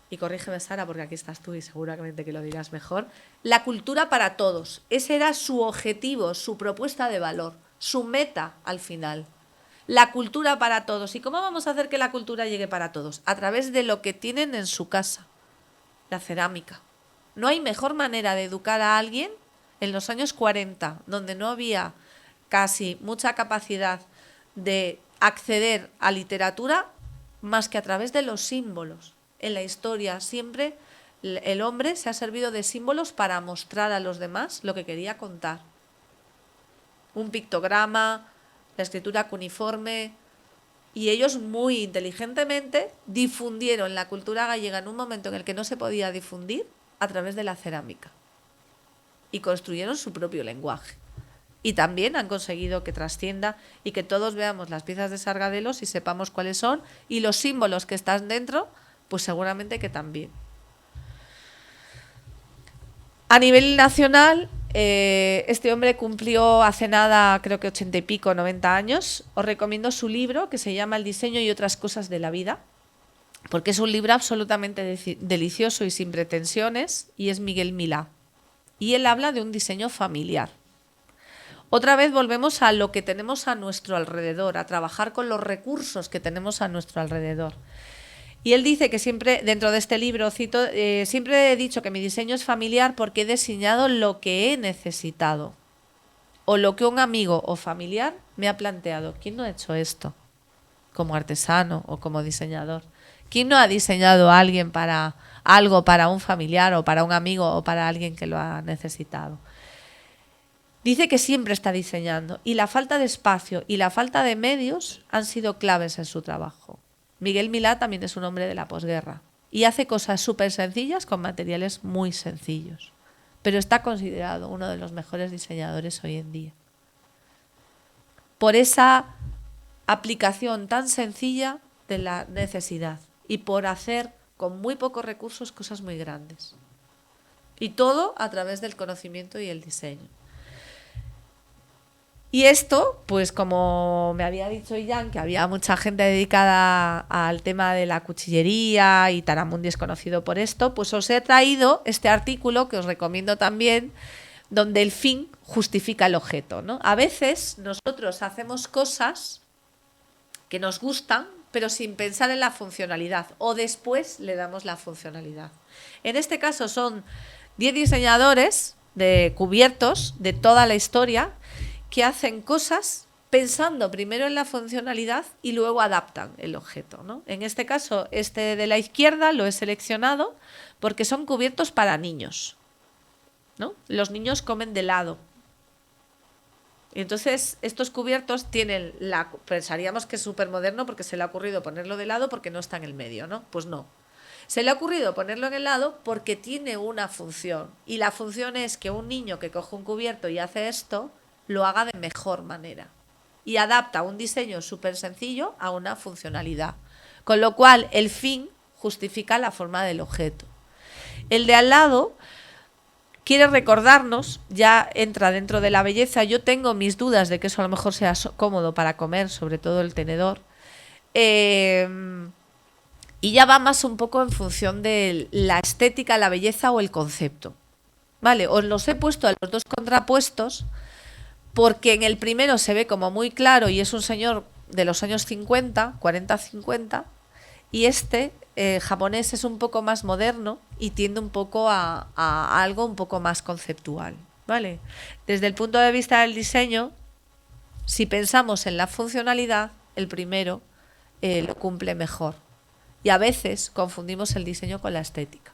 Speaker 2: y corrígeme Sara porque aquí estás tú y seguramente que lo dirás mejor, la cultura para todos. Ese era su objetivo, su propuesta de valor, su meta al final. La cultura para todos. ¿Y cómo vamos a hacer que la cultura llegue para todos? A través de lo que tienen en su casa, la cerámica. No hay mejor manera de educar a alguien en los años 40, donde no había casi mucha capacidad de acceder a literatura, más que a través de los símbolos. En la historia siempre el hombre se ha servido de símbolos para mostrar a los demás lo que quería contar. Un pictograma, la escritura cuneiforme, y ellos muy inteligentemente difundieron la cultura gallega en un momento en el que no se podía difundir a través de la cerámica y construyeron su propio lenguaje y también han conseguido que trascienda y que todos veamos las piezas de Sargadelos y sepamos cuáles son y los símbolos que están dentro, pues seguramente que también. A nivel nacional, este hombre cumplió hace nada, creo que 80 y pico, 90 años. Os recomiendo su libro que se llama El diseño y otras cosas de la vida, porque es un libro absolutamente delicioso y sin pretensiones, y es Miguel Milá. Y él habla de un diseño familiar. Otra vez volvemos a lo que tenemos a nuestro alrededor, a trabajar con los recursos que tenemos a nuestro alrededor. Y él dice que siempre, dentro de este libro, cito, siempre he dicho que mi diseño es familiar porque he diseñado lo que he necesitado o lo que un amigo o familiar me ha planteado. ¿Quién no ha hecho esto como artesano o como diseñador? ¿Quién no ha diseñado a alguien para algo, para un familiar o para un amigo o para alguien que lo ha necesitado? Dice que siempre está diseñando y la falta de espacio y la falta de medios han sido claves en su trabajo. Miguel Milá también es un hombre de la posguerra y hace cosas súper sencillas con materiales muy sencillos, pero está considerado uno de los mejores diseñadores hoy en día. Por esa aplicación tan sencilla de la necesidad y por hacer con muy pocos recursos cosas muy grandes. Y todo a través del conocimiento y el diseño. Y esto, pues como me había dicho Ian, que había mucha gente dedicada al tema de la cuchillería y Taramundi es conocido por esto, pues os he traído este artículo que os recomiendo también, donde el fin justifica el objeto, ¿no? A veces nosotros hacemos cosas que nos gustan, pero sin pensar en la funcionalidad, o después le damos la funcionalidad. En este caso son 10 diseñadores de cubiertos de toda la historia que hacen cosas pensando primero en la funcionalidad y luego adaptan el objeto, ¿no? En este caso, este de la izquierda lo he seleccionado porque son cubiertos para niños, ¿no? Los niños comen de lado. Y entonces, estos cubiertos tienen pensaríamos que es súper moderno porque se le ha ocurrido ponerlo de lado porque no está en el medio, ¿no? Pues no. Se le ha ocurrido ponerlo en el lado porque tiene una función. Y la función es que un niño que coge un cubierto y hace esto lo haga de mejor manera y adapta un diseño súper sencillo a una funcionalidad, con lo cual el fin justifica la forma del objeto. El de al lado quiere recordarnos, ya entra dentro de la belleza. Yo tengo mis dudas de que eso a lo mejor sea cómodo para comer, sobre todo el tenedor, y ya va más un poco en función de la estética, la belleza o el concepto. ¿vale? Os los he puesto a los dos contrapuestos porque en el primero se ve como muy claro y es un señor de los años 50, 40-50, y este japonés es un poco más moderno y tiende un poco a algo un poco más conceptual, ¿vale? Desde el punto de vista del diseño, si pensamos en la funcionalidad, el primero lo cumple mejor. Y a veces confundimos el diseño con la estética.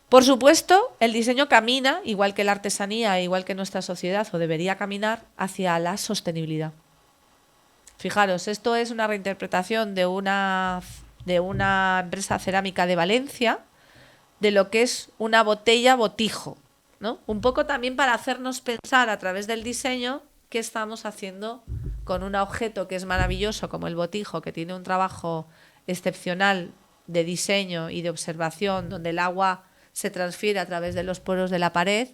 Speaker 2: Por supuesto, el diseño camina, igual que la artesanía, igual que nuestra sociedad, o debería caminar, hacia la sostenibilidad. Fijaros, esto es una reinterpretación de una empresa cerámica de Valencia, de lo que es una botella botijo, ¿no? Un poco también para hacernos pensar a través del diseño qué estamos haciendo con un objeto que es maravilloso como el botijo, que tiene un trabajo excepcional de diseño y de observación, donde el agua se transfiere a través de los poros de la pared,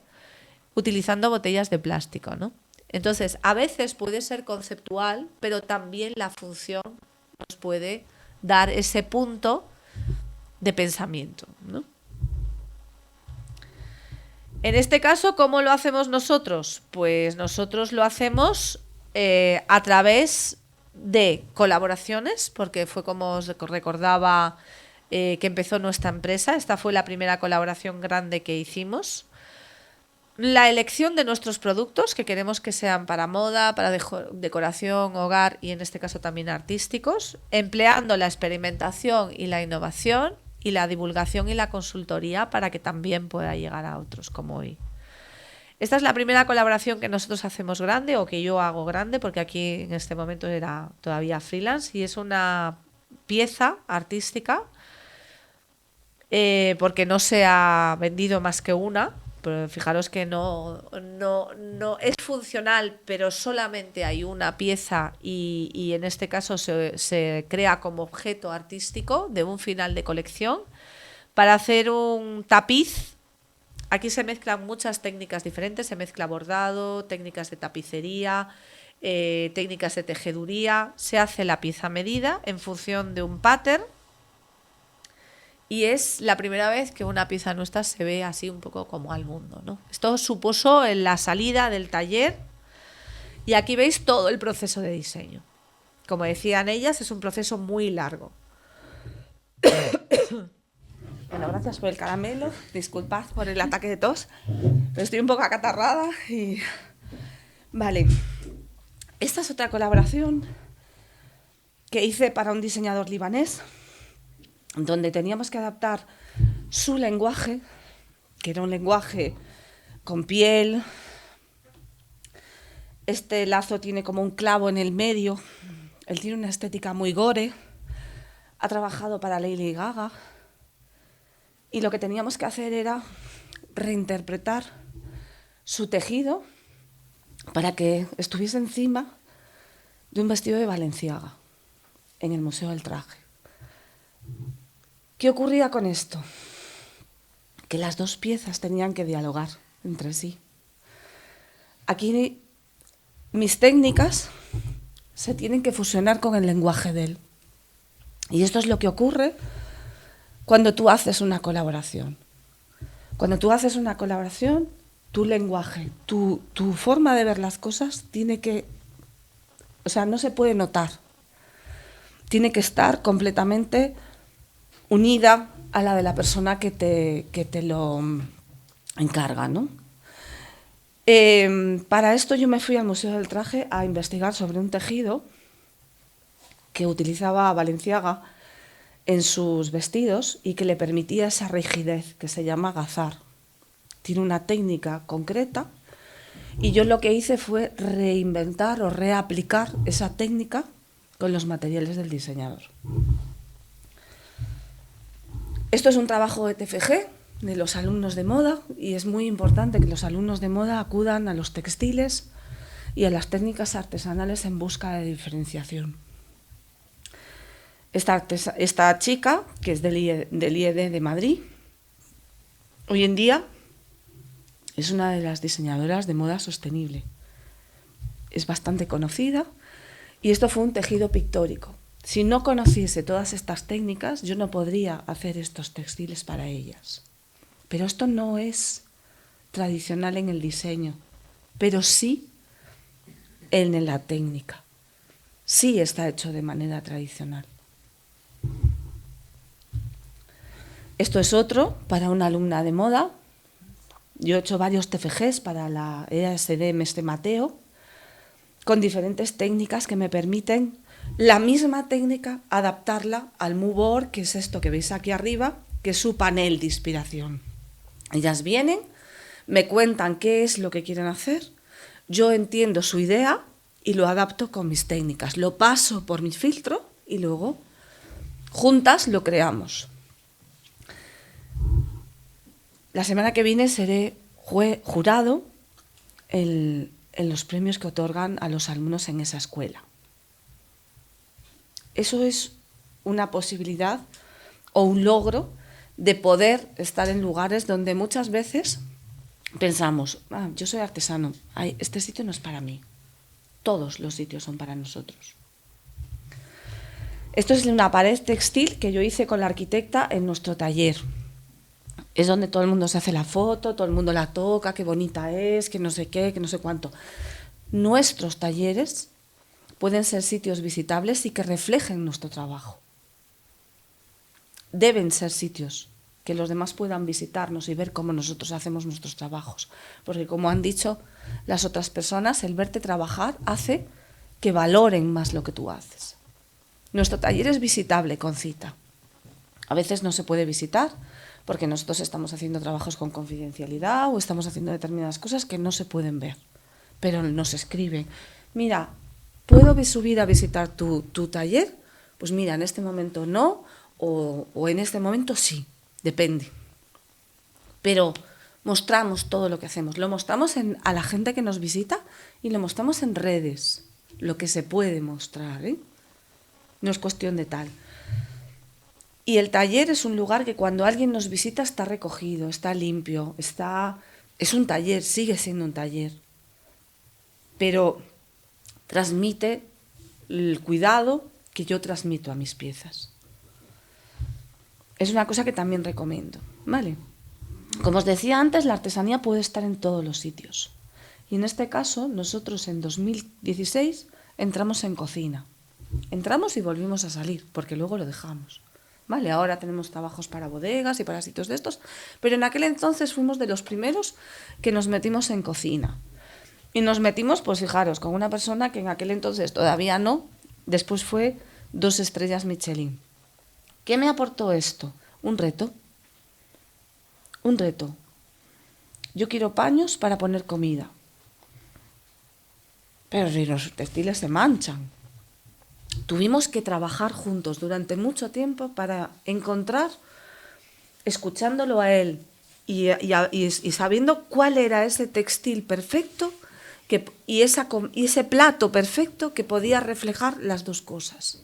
Speaker 2: utilizando botellas de plástico, ¿no? Entonces, a veces puede ser conceptual, pero también la función nos puede dar ese punto de pensamiento, ¿no? En este caso, ¿cómo lo hacemos nosotros? Pues nosotros lo hacemos a través de colaboraciones, porque fue como os recordaba que empezó nuestra empresa. Esta fue la primera colaboración grande que hicimos. La elección de nuestros productos, que queremos que sean para moda, para decoración, hogar y en este caso también artísticos, empleando la experimentación y la innovación y la divulgación y la consultoría para que también pueda llegar a otros como hoy. Esta es la primera colaboración que nosotros hacemos grande o que yo hago grande, porque aquí en este momento era todavía freelance, y es una pieza artística porque no se ha vendido más que una. Pero fijaros que no es funcional, pero solamente hay una pieza y en este caso se crea como objeto artístico de un final de colección para hacer un tapiz. Aquí se mezclan muchas técnicas diferentes, se mezcla bordado, técnicas de tapicería, técnicas de tejeduría, se hace la pieza a medida en función de un pattern. Y es la primera vez que una pieza nuestra se ve así un poco como al mundo, ¿no? Esto supuso en la salida del taller y aquí veis todo el proceso de diseño. Como decían ellas, es un proceso muy largo. Bueno, gracias por el caramelo. Disculpad por el ataque de tos, pero estoy un poco acatarrada y... Vale. Esta es otra colaboración que hice para un diseñador libanés, donde teníamos que adaptar su lenguaje, que era un lenguaje con piel. Este lazo tiene como un clavo en el medio. Él tiene una estética muy gore. Ha trabajado para Lady Gaga. Y lo que teníamos que hacer era reinterpretar su tejido para que estuviese encima de un vestido de Balenciaga en el Museo del Traje. ¿Qué ocurría con esto? Que las dos piezas tenían que dialogar entre sí. Aquí mis técnicas se tienen que fusionar con el lenguaje de él. Y esto es lo que ocurre cuando tú haces una colaboración. Cuando tú haces una colaboración, tu lenguaje, tu forma de ver las cosas tiene que... O sea, no se puede notar. Tiene que estar completamente unida a la de la persona que te lo encarga, ¿no? Para esto yo me fui al Museo del Traje a investigar sobre un tejido que utilizaba Balenciaga en sus vestidos y que le permitía esa rigidez, que se llama gazar. Tiene una técnica concreta y yo lo que hice fue reinventar o reaplicar esa técnica con los materiales del diseñador. Esto es un trabajo de TFG, de los alumnos de moda, y es muy importante que los alumnos de moda acudan a los textiles y a las técnicas artesanales en busca de diferenciación. Esta chica, que es del IED de Madrid, hoy en día es una de las diseñadoras de moda sostenible. Es bastante conocida y esto fue un tejido pictórico. Si no conociese todas estas técnicas, yo no podría hacer estos textiles para ellas. Pero esto no es tradicional en el diseño, pero sí en la técnica. Sí está hecho de manera tradicional. Esto es otro para una alumna de moda. Yo he hecho varios TFGs para la EASD Mestre Mateo, con diferentes técnicas que me permiten la misma técnica adaptarla al mood board, que es esto que veis aquí arriba, que es su panel de inspiración. Ellas vienen, me cuentan qué es lo que quieren hacer, yo entiendo su idea y lo adapto con mis técnicas, lo paso por mi filtro y luego juntas lo creamos. La semana que viene seré jurado en los premios que otorgan a los alumnos en esa escuela. Eso es una posibilidad o un logro de poder estar en lugares donde muchas veces pensamos, yo soy artesano, este sitio no es para mí. Todos los sitios son para nosotros. Esto es una pared textil que yo hice con la arquitecta en nuestro taller. Es donde todo el mundo se hace la foto, todo el mundo la toca, qué bonita es, que no sé qué, que no sé cuánto. Nuestros talleres pueden ser sitios visitables y que reflejen nuestro trabajo. Deben ser sitios que los demás puedan visitarnos y ver cómo nosotros hacemos nuestros trabajos. Porque, como han dicho las otras personas, el verte trabajar hace que valoren más lo que tú haces. Nuestro taller es visitable con cita. A veces no se puede visitar porque nosotros estamos haciendo trabajos con confidencialidad o estamos haciendo determinadas cosas que no se pueden ver. Pero nos escriben, mira, ¿puedo subir a visitar tu taller? Pues mira, en este momento no, o en este momento sí, depende. Pero mostramos todo lo que hacemos, lo mostramos a la gente que nos visita y lo mostramos en redes, lo que se puede mostrar, ¿eh? No es cuestión de tal. Y el taller es un lugar que cuando alguien nos visita está recogido, está limpio, es un taller, sigue siendo un taller. Pero transmite el cuidado que yo transmito a mis piezas. Es una cosa que también recomiendo, ¿vale? Como os decía antes, la artesanía puede estar en todos los sitios. Y en este caso, nosotros en 2016 entramos en cocina. Entramos y volvimos a salir, porque luego lo dejamos. ¿Vale? Ahora tenemos trabajos para bodegas y para sitios de estos, pero en aquel entonces fuimos de los primeros que nos metimos en cocina. Y nos metimos, pues fijaros, con una persona que en aquel entonces todavía no, después fue 2 estrellas Michelin. ¿Qué me aportó esto? Un reto. Un reto. Yo quiero paños para poner comida. Pero si los textiles se manchan. Tuvimos que trabajar juntos durante mucho tiempo para encontrar, escuchándolo a él y sabiendo cuál era ese textil perfecto y ese plato perfecto que podía reflejar las dos cosas.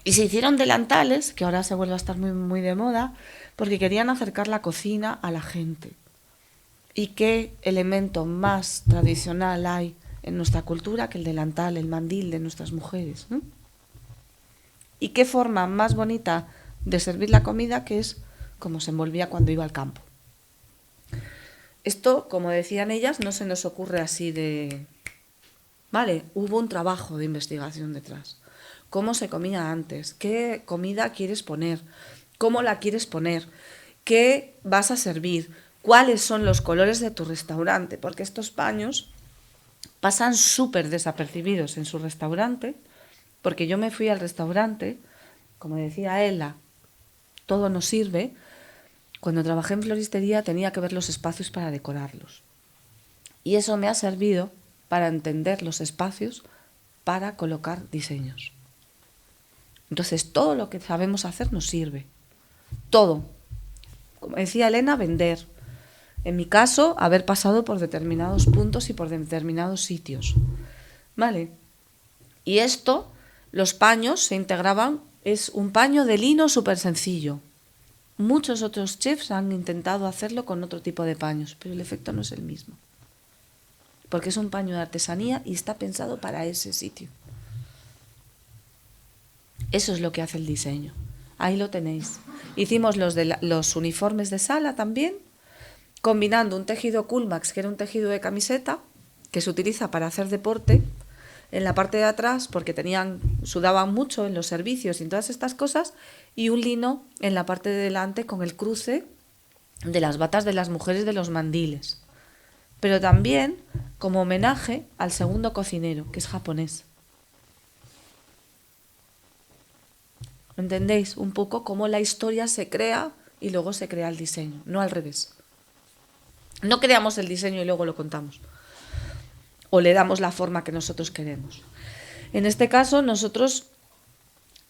Speaker 2: Y se hicieron delantales, que ahora se vuelve a estar muy, muy de moda, porque querían acercar la cocina a la gente. ¿Y qué elemento más tradicional hay en nuestra cultura que el delantal, el mandil de nuestras mujeres, ¿no? ¿Y qué forma más bonita de servir la comida que es como se envolvía cuando iba al campo? Esto, como decían ellas, no se nos ocurre así de... Vale, hubo un trabajo de investigación detrás. ¿Cómo se comía antes? ¿Qué comida quieres poner? ¿Cómo la quieres poner? ¿Qué vas a servir? ¿Cuáles son los colores de tu restaurante? Porque estos paños pasan súper desapercibidos en su restaurante, porque yo me fui al restaurante, como decía Ella, todo nos sirve. Cuando trabajé en floristería tenía que ver los espacios para decorarlos. Y eso me ha servido para entender los espacios para colocar diseños. Entonces, todo lo que sabemos hacer nos sirve. Todo. Como decía Elena, vender. En mi caso, haber pasado por determinados puntos y por determinados sitios. ¿Vale? Y esto, los paños se integraban, es un paño de lino súper sencillo. Muchos otros chefs han intentado hacerlo con otro tipo de paños, pero el efecto no es el mismo. Porque es un paño de artesanía y está pensado para ese sitio. Eso es lo que hace el diseño. Ahí lo tenéis. Hicimos los uniformes de sala también, combinando un tejido Coolmax, que era un tejido de camiseta, que se utiliza para hacer deporte, en la parte de atrás, porque sudaban mucho en los servicios y en todas estas cosas, y un lino en la parte de delante con el cruce de las batas de las mujeres de los mandiles. Pero también como homenaje al segundo cocinero, que es japonés. ¿Entendéis? Un poco cómo la historia se crea y luego se crea el diseño, no al revés. No creamos el diseño y luego lo contamos. O le damos la forma que nosotros queremos. En este caso, nosotros,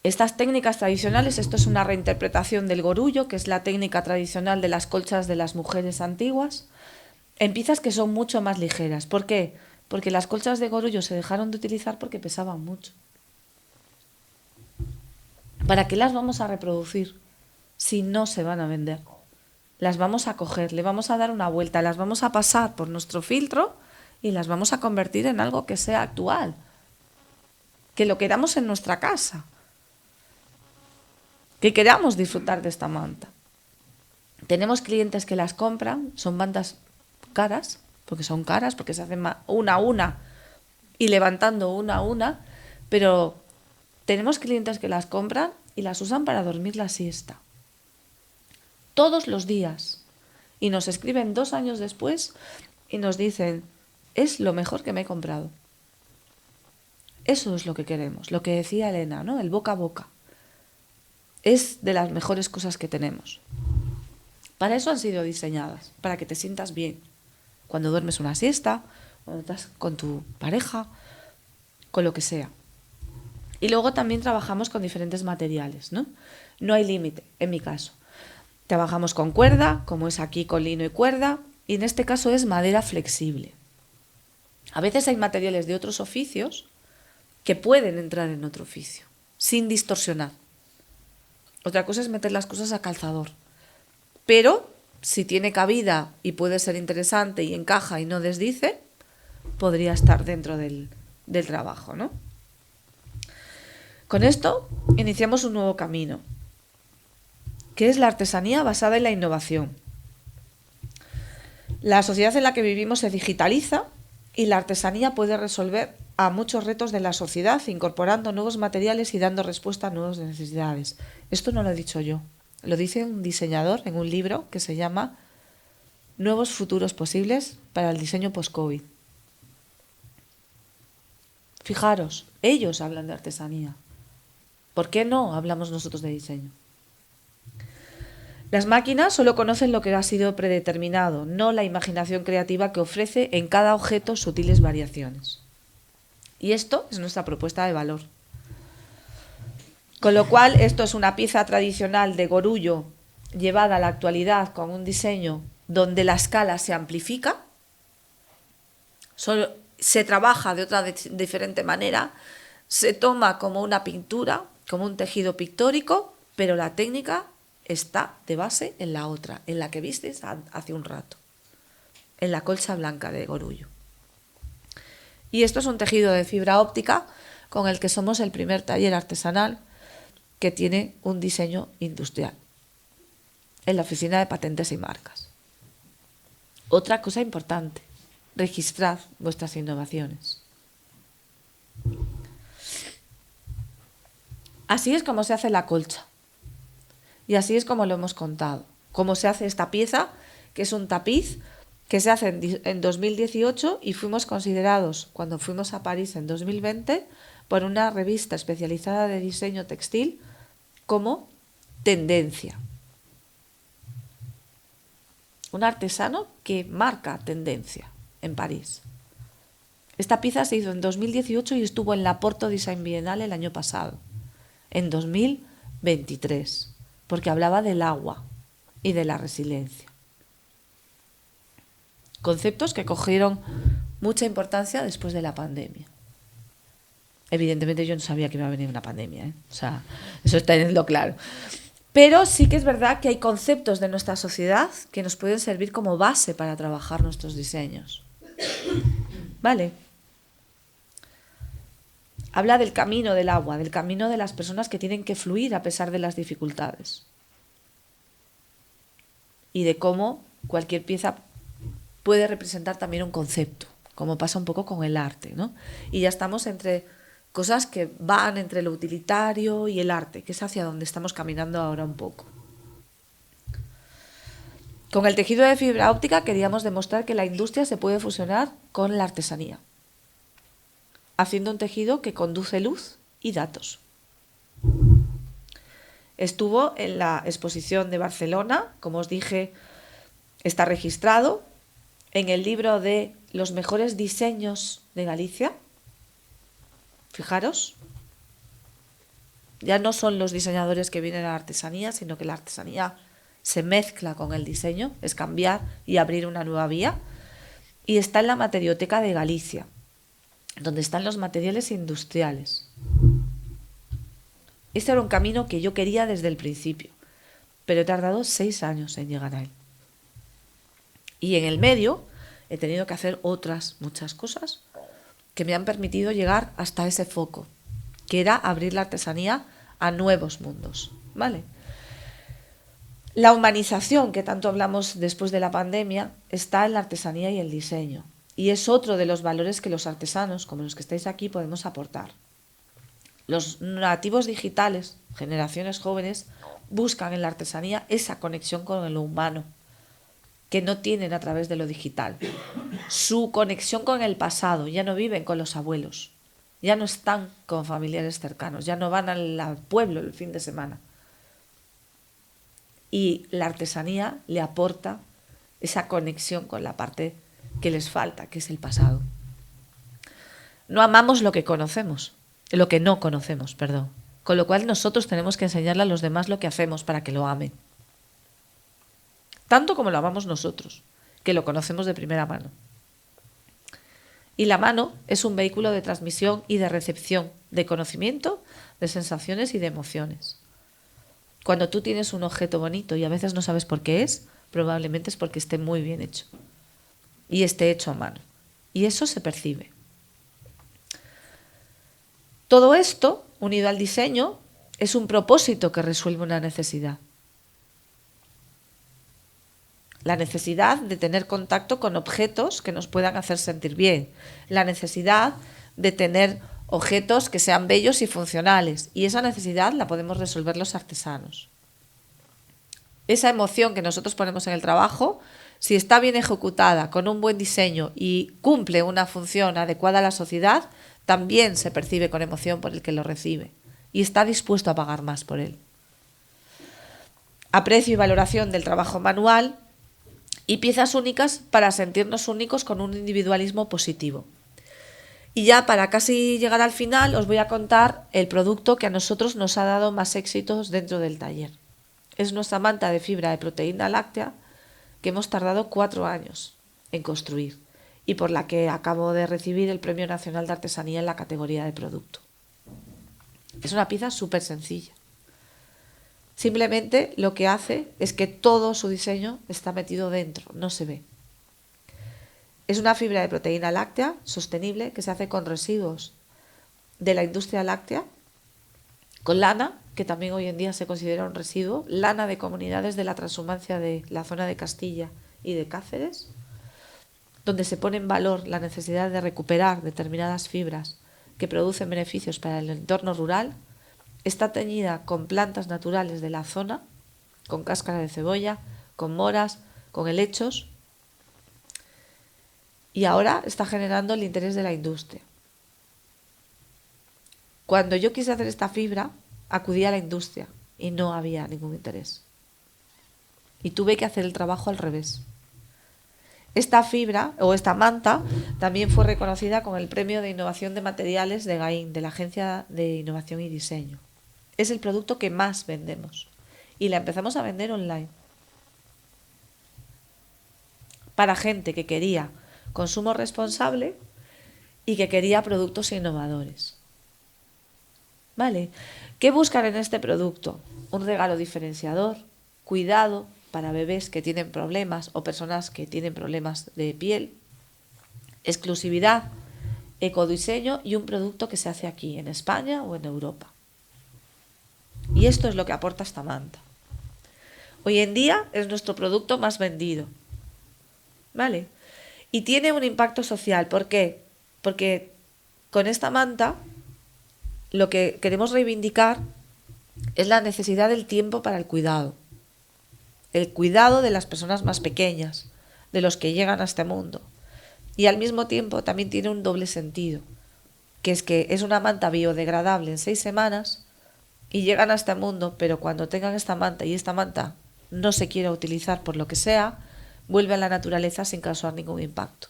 Speaker 2: estas técnicas tradicionales, esto es una reinterpretación del gorullo, que es la técnica tradicional de las colchas de las mujeres antiguas, en piezas que son mucho más ligeras. ¿Por qué? Porque las colchas de gorullo se dejaron de utilizar porque pesaban mucho. ¿Para qué las vamos a reproducir si no se van a vender? Las vamos a coger, le vamos a dar una vuelta, las vamos a pasar por nuestro filtro y las vamos a convertir en algo que sea actual, que lo queramos en nuestra casa, que queramos disfrutar de esta manta. Tenemos clientes que las compran, son mantas caras, porque se hacen una a una y levantando una a una, pero tenemos clientes que las compran y las usan para dormir la siesta. Todos los días. Y nos escriben 2 años después y nos dicen, es lo mejor que me he comprado. Eso es lo que queremos, lo que decía Elena, ¿no? El boca a boca. Es de las mejores cosas que tenemos. Para eso han sido diseñadas, para que te sientas bien. Cuando duermes una siesta, cuando estás con tu pareja, con lo que sea. Y luego también trabajamos con diferentes materiales, ¿no? No hay límite, en mi caso. Trabajamos con cuerda, como es aquí con lino y cuerda, y en este caso es madera flexible. A veces hay materiales de otros oficios que pueden entrar en otro oficio, sin distorsionar. Otra cosa es meter las cosas a calzador. Pero si tiene cabida y puede ser interesante y encaja y no desdice, podría estar dentro del trabajo, ¿no? Con esto iniciamos un nuevo camino, que es la artesanía basada en la innovación. La sociedad en la que vivimos se digitaliza y la artesanía puede resolver a muchos retos de la sociedad, incorporando nuevos materiales y dando respuesta a nuevas necesidades. Esto no lo he dicho yo, lo dice un diseñador en un libro que se llama Nuevos futuros posibles para el diseño post-COVID. Fijaros, ellos hablan de artesanía. ¿Por qué no hablamos nosotros de diseño? Las máquinas solo conocen lo que ha sido predeterminado, no la imaginación creativa que ofrece en cada objeto sutiles variaciones. Y esto es nuestra propuesta de valor. Con lo cual, esto es una pieza tradicional de gorullo llevada a la actualidad con un diseño donde la escala se amplifica, se trabaja de otra diferente manera, se toma como una pintura, como un tejido pictórico, pero la técnica está de base en la otra, en la que vistes hace un rato, en la colcha blanca de gorullo. Y esto es un tejido de fibra óptica con el que somos el primer taller artesanal que tiene un diseño industrial en la Oficina de Patentes y Marcas. Otra cosa importante, registrad vuestras innovaciones. Así es como se hace la colcha. Y así es como lo hemos contado. Cómo se hace esta pieza, que es un tapiz, que se hace en 2018 y fuimos considerados, cuando fuimos a París en 2020, por una revista especializada de diseño textil, como tendencia. Un artesano que marca tendencia en París. Esta pieza se hizo en 2018 y estuvo en la Porto Design Bienal el año pasado, en 2023, porque hablaba del agua y de la resiliencia. Conceptos que cogieron mucha importancia después de la pandemia. Evidentemente yo no sabía que iba a venir una pandemia, ¿eh? O sea, eso está teniendo claro. Pero sí que es verdad que hay conceptos de nuestra sociedad que nos pueden servir como base para trabajar nuestros diseños. ¿Vale? Habla del camino del agua, del camino de las personas que tienen que fluir a pesar de las dificultades. y de cómo cualquier pieza puede representar también un concepto, como pasa un poco con el arte, ¿no? Y ya estamos entre cosas que van entre lo utilitario y el arte, que es hacia donde estamos caminando ahora un poco. Con el tejido de fibra óptica queríamos demostrar que la industria se puede fusionar con la artesanía, haciendo un tejido que conduce luz y datos. Estuvo en la exposición de Barcelona, como os dije, está registrado en el libro de los mejores diseños de Galicia. Fijaros, ya no son los diseñadores que vienen a la artesanía, sino que la artesanía se mezcla con el diseño, es cambiar y abrir una nueva vía. Y está en la Materioteca de Galicia, donde están los materiales industriales. Este era un camino que yo quería desde el principio, pero he tardado 6 años en llegar a él. Y en el medio he tenido que hacer otras muchas cosas que me han permitido llegar hasta ese foco, que era abrir la artesanía a nuevos mundos, ¿vale? La humanización, que tanto hablamos después de la pandemia, está en la artesanía y el diseño. Y es otro de los valores que los artesanos, como los que estáis aquí, podemos aportar. Los nativos digitales, generaciones jóvenes, buscan en la artesanía esa conexión con lo humano, que no tienen a través de lo digital. Su conexión con el pasado, ya no viven con los abuelos, ya no están con familiares cercanos, ya no van al pueblo el fin de semana. Y la artesanía le aporta esa conexión con la parte que les falta, que es el pasado. No amamos lo que conocemos, lo que no conocemos, perdón. Con lo cual nosotros tenemos que enseñarle a los demás lo que hacemos para que lo amen. Tanto como lo amamos nosotros, que lo conocemos de primera mano. Y la mano es un vehículo de transmisión y de recepción, de conocimiento, de sensaciones y de emociones. Cuando tú tienes un objeto bonito y a veces no sabes por qué es, probablemente es porque esté muy bien hecho y esté hecho a mano. Y eso se percibe. Todo esto, unido al diseño, es un propósito que resuelve una necesidad. La necesidad de tener contacto con objetos que nos puedan hacer sentir bien. La necesidad de tener objetos que sean bellos y funcionales. Y esa necesidad la podemos resolver los artesanos. Esa emoción que nosotros ponemos en el trabajo, si está bien ejecutada, con un buen diseño y cumple una función adecuada a la sociedad, también se percibe con emoción por el que lo recibe. Y está dispuesto a pagar más por él. Aprecio y valoración del trabajo manual y piezas únicas para sentirnos únicos con un individualismo positivo. Y ya para casi llegar al final os voy a contar el producto que a nosotros nos ha dado más éxitos dentro del taller. Es nuestra manta de fibra de proteína láctea que hemos tardado 4 años en construir y por la que acabo de recibir el Premio Nacional de Artesanía en la categoría de producto. Es una pieza súper sencilla. Simplemente lo que hace es que todo su diseño está metido dentro, no se ve. Es una fibra de proteína láctea sostenible que se hace con residuos de la industria láctea, con lana, que también hoy en día se considera un residuo, lana de comunidades de la transhumancia de la zona de Castilla y de Cáceres, donde se pone en valor la necesidad de recuperar determinadas fibras que producen beneficios para el entorno rural. Está teñida con plantas naturales de la zona, con cáscara de cebolla, con moras, con helechos, y ahora está generando el interés de la industria. Cuando yo quise hacer esta fibra, acudí a la industria y no había ningún interés. Y tuve que hacer el trabajo al revés. Esta fibra o esta manta también fue reconocida con el Premio de Innovación de Materiales de GAIN, de la Agencia de Innovación y Diseño. Es el producto que más vendemos y la empezamos a vender online. Para gente que quería consumo responsable y que quería productos innovadores. ¿Vale? ¿Qué buscan en este producto? Un regalo diferenciador, cuidado para bebés que tienen problemas o personas que tienen problemas de piel, exclusividad, ecodiseño y un producto que se hace aquí, en España o en Europa. Y esto es lo que aporta esta manta. Hoy en día es nuestro producto más vendido. ¿Vale? Y tiene un impacto social. ¿Por qué? Porque con esta manta lo que queremos reivindicar es la necesidad del tiempo para el cuidado. El cuidado de las personas más pequeñas, de los que llegan a este mundo. Y al mismo tiempo también tiene un doble sentido, que es una manta biodegradable en 6 semanas y llegan a este mundo, pero cuando tengan esta manta y esta manta no se quiera utilizar por lo que sea, vuelve a la naturaleza sin causar ningún impacto.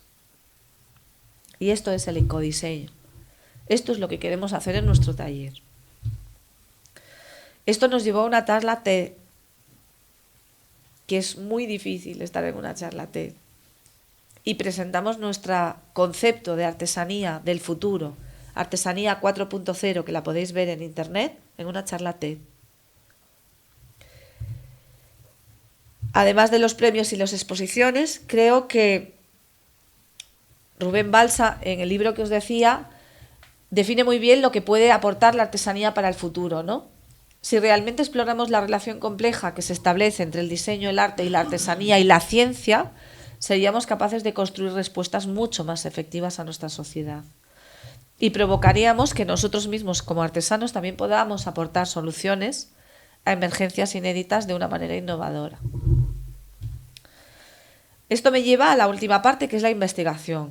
Speaker 2: Y esto es el ecodiseño. Esto es lo que queremos hacer en nuestro taller. Esto nos llevó a una charla TED, que es muy difícil estar en una charla TED. Y presentamos nuestro concepto de artesanía del futuro, Artesanía 4.0, que la podéis ver en internet, en una charla TED. Además de los premios y las exposiciones, creo que Rubén Balsa, en el libro que os decía, define muy bien lo que puede aportar la artesanía para el futuro, ¿no? Si realmente exploramos la relación compleja que se establece entre el diseño, el arte y la artesanía y la ciencia, seríamos capaces de construir respuestas mucho más efectivas a nuestra sociedad. Y provocaríamos que nosotros mismos, como artesanos, también podamos aportar soluciones a emergencias inéditas de una manera innovadora. Esto me lleva a la última parte, que es la investigación.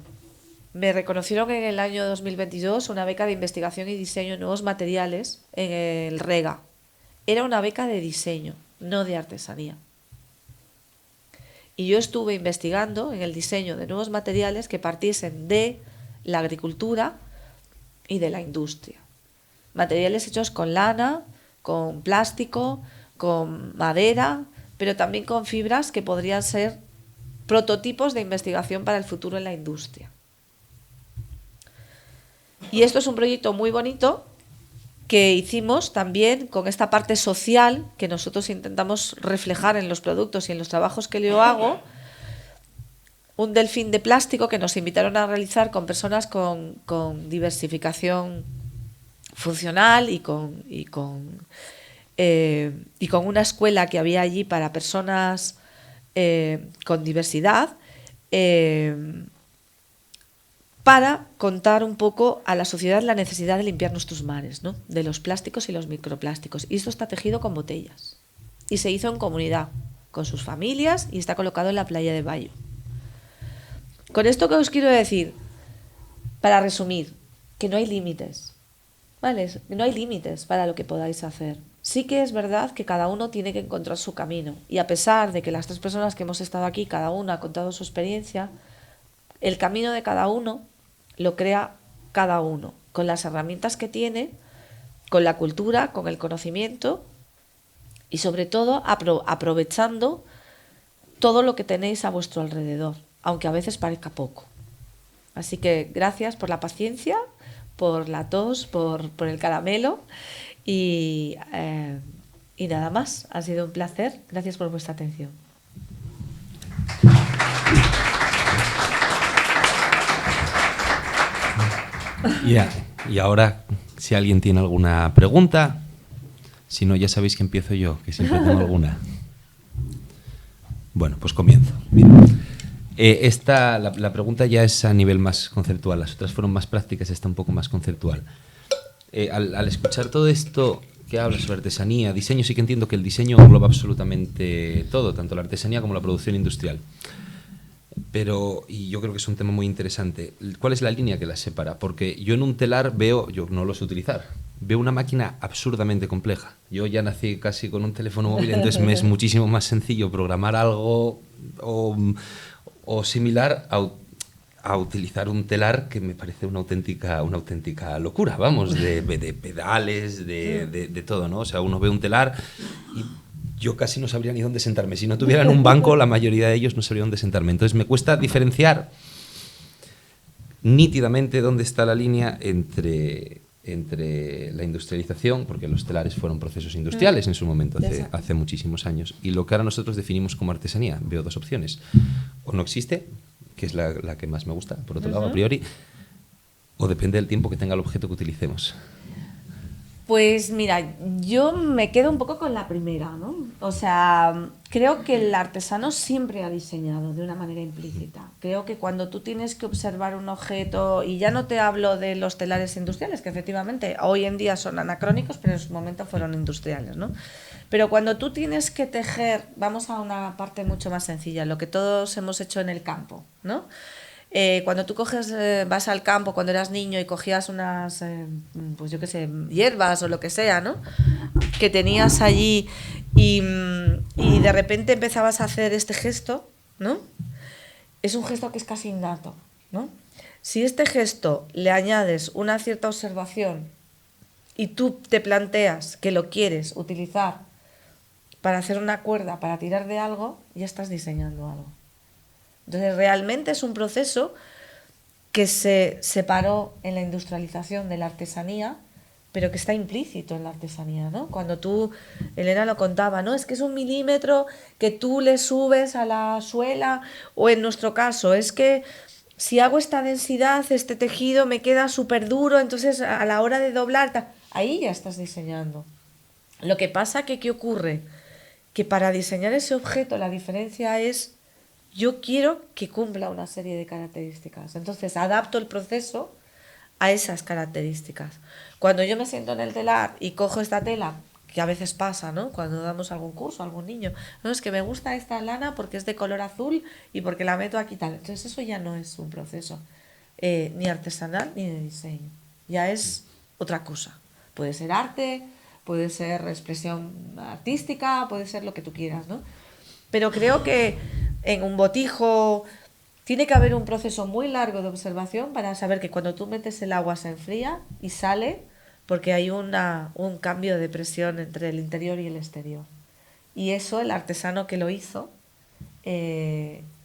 Speaker 2: Me reconocieron en el año 2022 una beca de investigación y diseño de nuevos materiales en el REGA. Era una beca de diseño, no de artesanía. Y yo estuve investigando en el diseño de nuevos materiales que partiesen de la agricultura y de la industria. Materiales hechos con lana, con plástico, con madera, pero también con fibras que podrían ser prototipos de investigación para el futuro en la industria. Y esto es un proyecto muy bonito que hicimos también con esta parte social que nosotros intentamos reflejar en los productos y en los trabajos que yo hago. Un delfín de plástico que nos invitaron a realizar con personas con diversificación funcional y con una escuela que había allí para personas con diversidad, para contar un poco a la sociedad la necesidad de limpiar nuestros mares, ¿no? De los plásticos y los microplásticos. Y esto está tejido con botellas. Y se hizo en comunidad, con sus familias, y está colocado en la playa de Bayo. Con esto que os quiero decir, para resumir, que no hay límites, ¿vale? No hay límites para lo que podáis hacer. Sí que es verdad que cada uno tiene que encontrar su camino. Y a pesar de que las 3 personas que hemos estado aquí, cada una ha contado su experiencia, el camino de cada uno lo crea cada uno, con las herramientas que tiene, con la cultura, con el conocimiento y sobre todo aprovechando todo lo que tenéis a vuestro alrededor, aunque a veces parezca poco. Así que gracias por la paciencia, por la tos, por el caramelo y nada más. Ha sido un placer. Gracias por vuestra atención.
Speaker 1: Y ahora, si alguien tiene alguna pregunta, si no, ya sabéis que empiezo yo, que siempre tengo alguna. Bueno, pues comienzo. La pregunta ya es a nivel más conceptual, las otras fueron más prácticas, esta un poco más conceptual. Al escuchar todo esto que habla sobre artesanía, diseño, sí que entiendo que el diseño engloba absolutamente todo, tanto la artesanía como la producción industrial. Pero, y yo creo que es un tema muy interesante, ¿cuál es la línea que las separa? Porque yo en un telar veo, yo no lo sé utilizar, veo una máquina absurdamente compleja. Yo ya nací casi con un teléfono móvil, entonces me es muchísimo más sencillo programar algo o similar a utilizar un telar que me parece una auténtica locura, vamos, de pedales, de todo, ¿no? O sea, uno ve un telar y yo casi no sabría ni dónde sentarme. Si no tuvieran un banco, la mayoría de ellos no sabría dónde sentarme. Entonces me cuesta diferenciar nítidamente dónde está la línea entre la industrialización, porque los telares fueron procesos industriales en su momento, hace muchísimos años, y lo que ahora nosotros definimos como artesanía. Veo 2 opciones. O no existe, que es la que más me gusta, por otro lado, a priori, o depende del tiempo que tenga el objeto que utilicemos.
Speaker 2: Pues mira, yo me quedo un poco con la primera, ¿no? O sea, creo que el artesano siempre ha diseñado de una manera implícita. Creo que cuando tú tienes que observar un objeto, y ya no te hablo de los telares industriales, que efectivamente hoy en día son anacrónicos, pero en su momento fueron industriales, ¿no? Pero cuando tú tienes que tejer, vamos a una parte mucho más sencilla, lo que todos hemos hecho en el campo, ¿no? Cuando tú vas al campo cuando eras niño y cogías unas, pues yo qué sé, hierbas o lo que sea, ¿no? Que tenías allí y de repente empezabas a hacer este gesto, ¿no? Es un gesto que es casi innato, ¿no? Si este gesto le añades una cierta observación y tú te planteas que lo quieres utilizar para hacer una cuerda, para tirar de algo, ya estás diseñando algo. Entonces, realmente es un proceso que se separó en la industrialización de la artesanía, pero que está implícito en la artesanía, ¿no? Cuando tú, Elena lo contaba, ¿no? Es que es 1 milímetro que tú le subes a la suela, o en nuestro caso, es que si hago esta densidad, este tejido me queda súper duro, entonces a la hora de doblar, ahí ya estás diseñando. Lo que pasa que, ¿qué ocurre? Que para diseñar ese objeto la diferencia es yo quiero que cumpla una serie de características. Entonces adapto el proceso a esas características. Cuando yo me siento en el telar y cojo esta tela, que a veces pasa, ¿no? Cuando damos algún curso a algún niño, no, es que me gusta esta lana porque es de color azul y porque la meto aquí tal. Entonces eso ya no es un proceso ni artesanal ni de diseño. Ya es otra cosa. Puede ser arte, puede ser expresión artística, puede ser lo que tú quieras, ¿no? Pero creo que en un botijo tiene que haber un proceso muy largo de observación para saber que cuando tú metes el agua se enfría y sale porque hay un cambio de presión entre el interior y el exterior. Y eso, el artesano que lo hizo,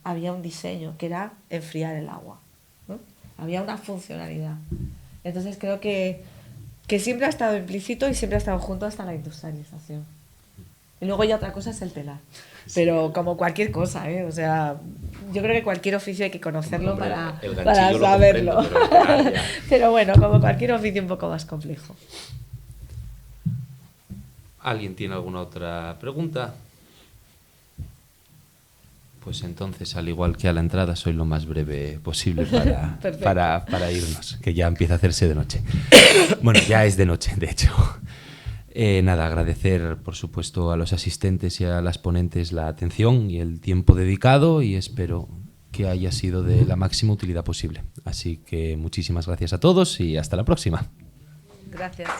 Speaker 2: había un diseño que era enfriar el agua, ¿no? Había una funcionalidad. Entonces creo que siempre ha estado implícito y siempre ha estado junto hasta la industrialización. Y luego ya otra cosa es el telar. Pero como cualquier cosa, ¿eh? O sea, yo creo que cualquier oficio hay que conocerlo, hombre, para saberlo. Pero bueno, como cualquier oficio un poco más complejo.
Speaker 1: ¿Alguien tiene alguna otra pregunta? Pues entonces, al igual que a la entrada, soy lo más breve posible para irnos, que ya empieza a hacerse de noche. Bueno, ya es de noche, de hecho. Nada, agradecer por supuesto a los asistentes y a las ponentes la atención y el tiempo dedicado, y espero que haya sido de la máxima utilidad posible. Así que muchísimas gracias a todos y hasta la próxima.
Speaker 2: Gracias.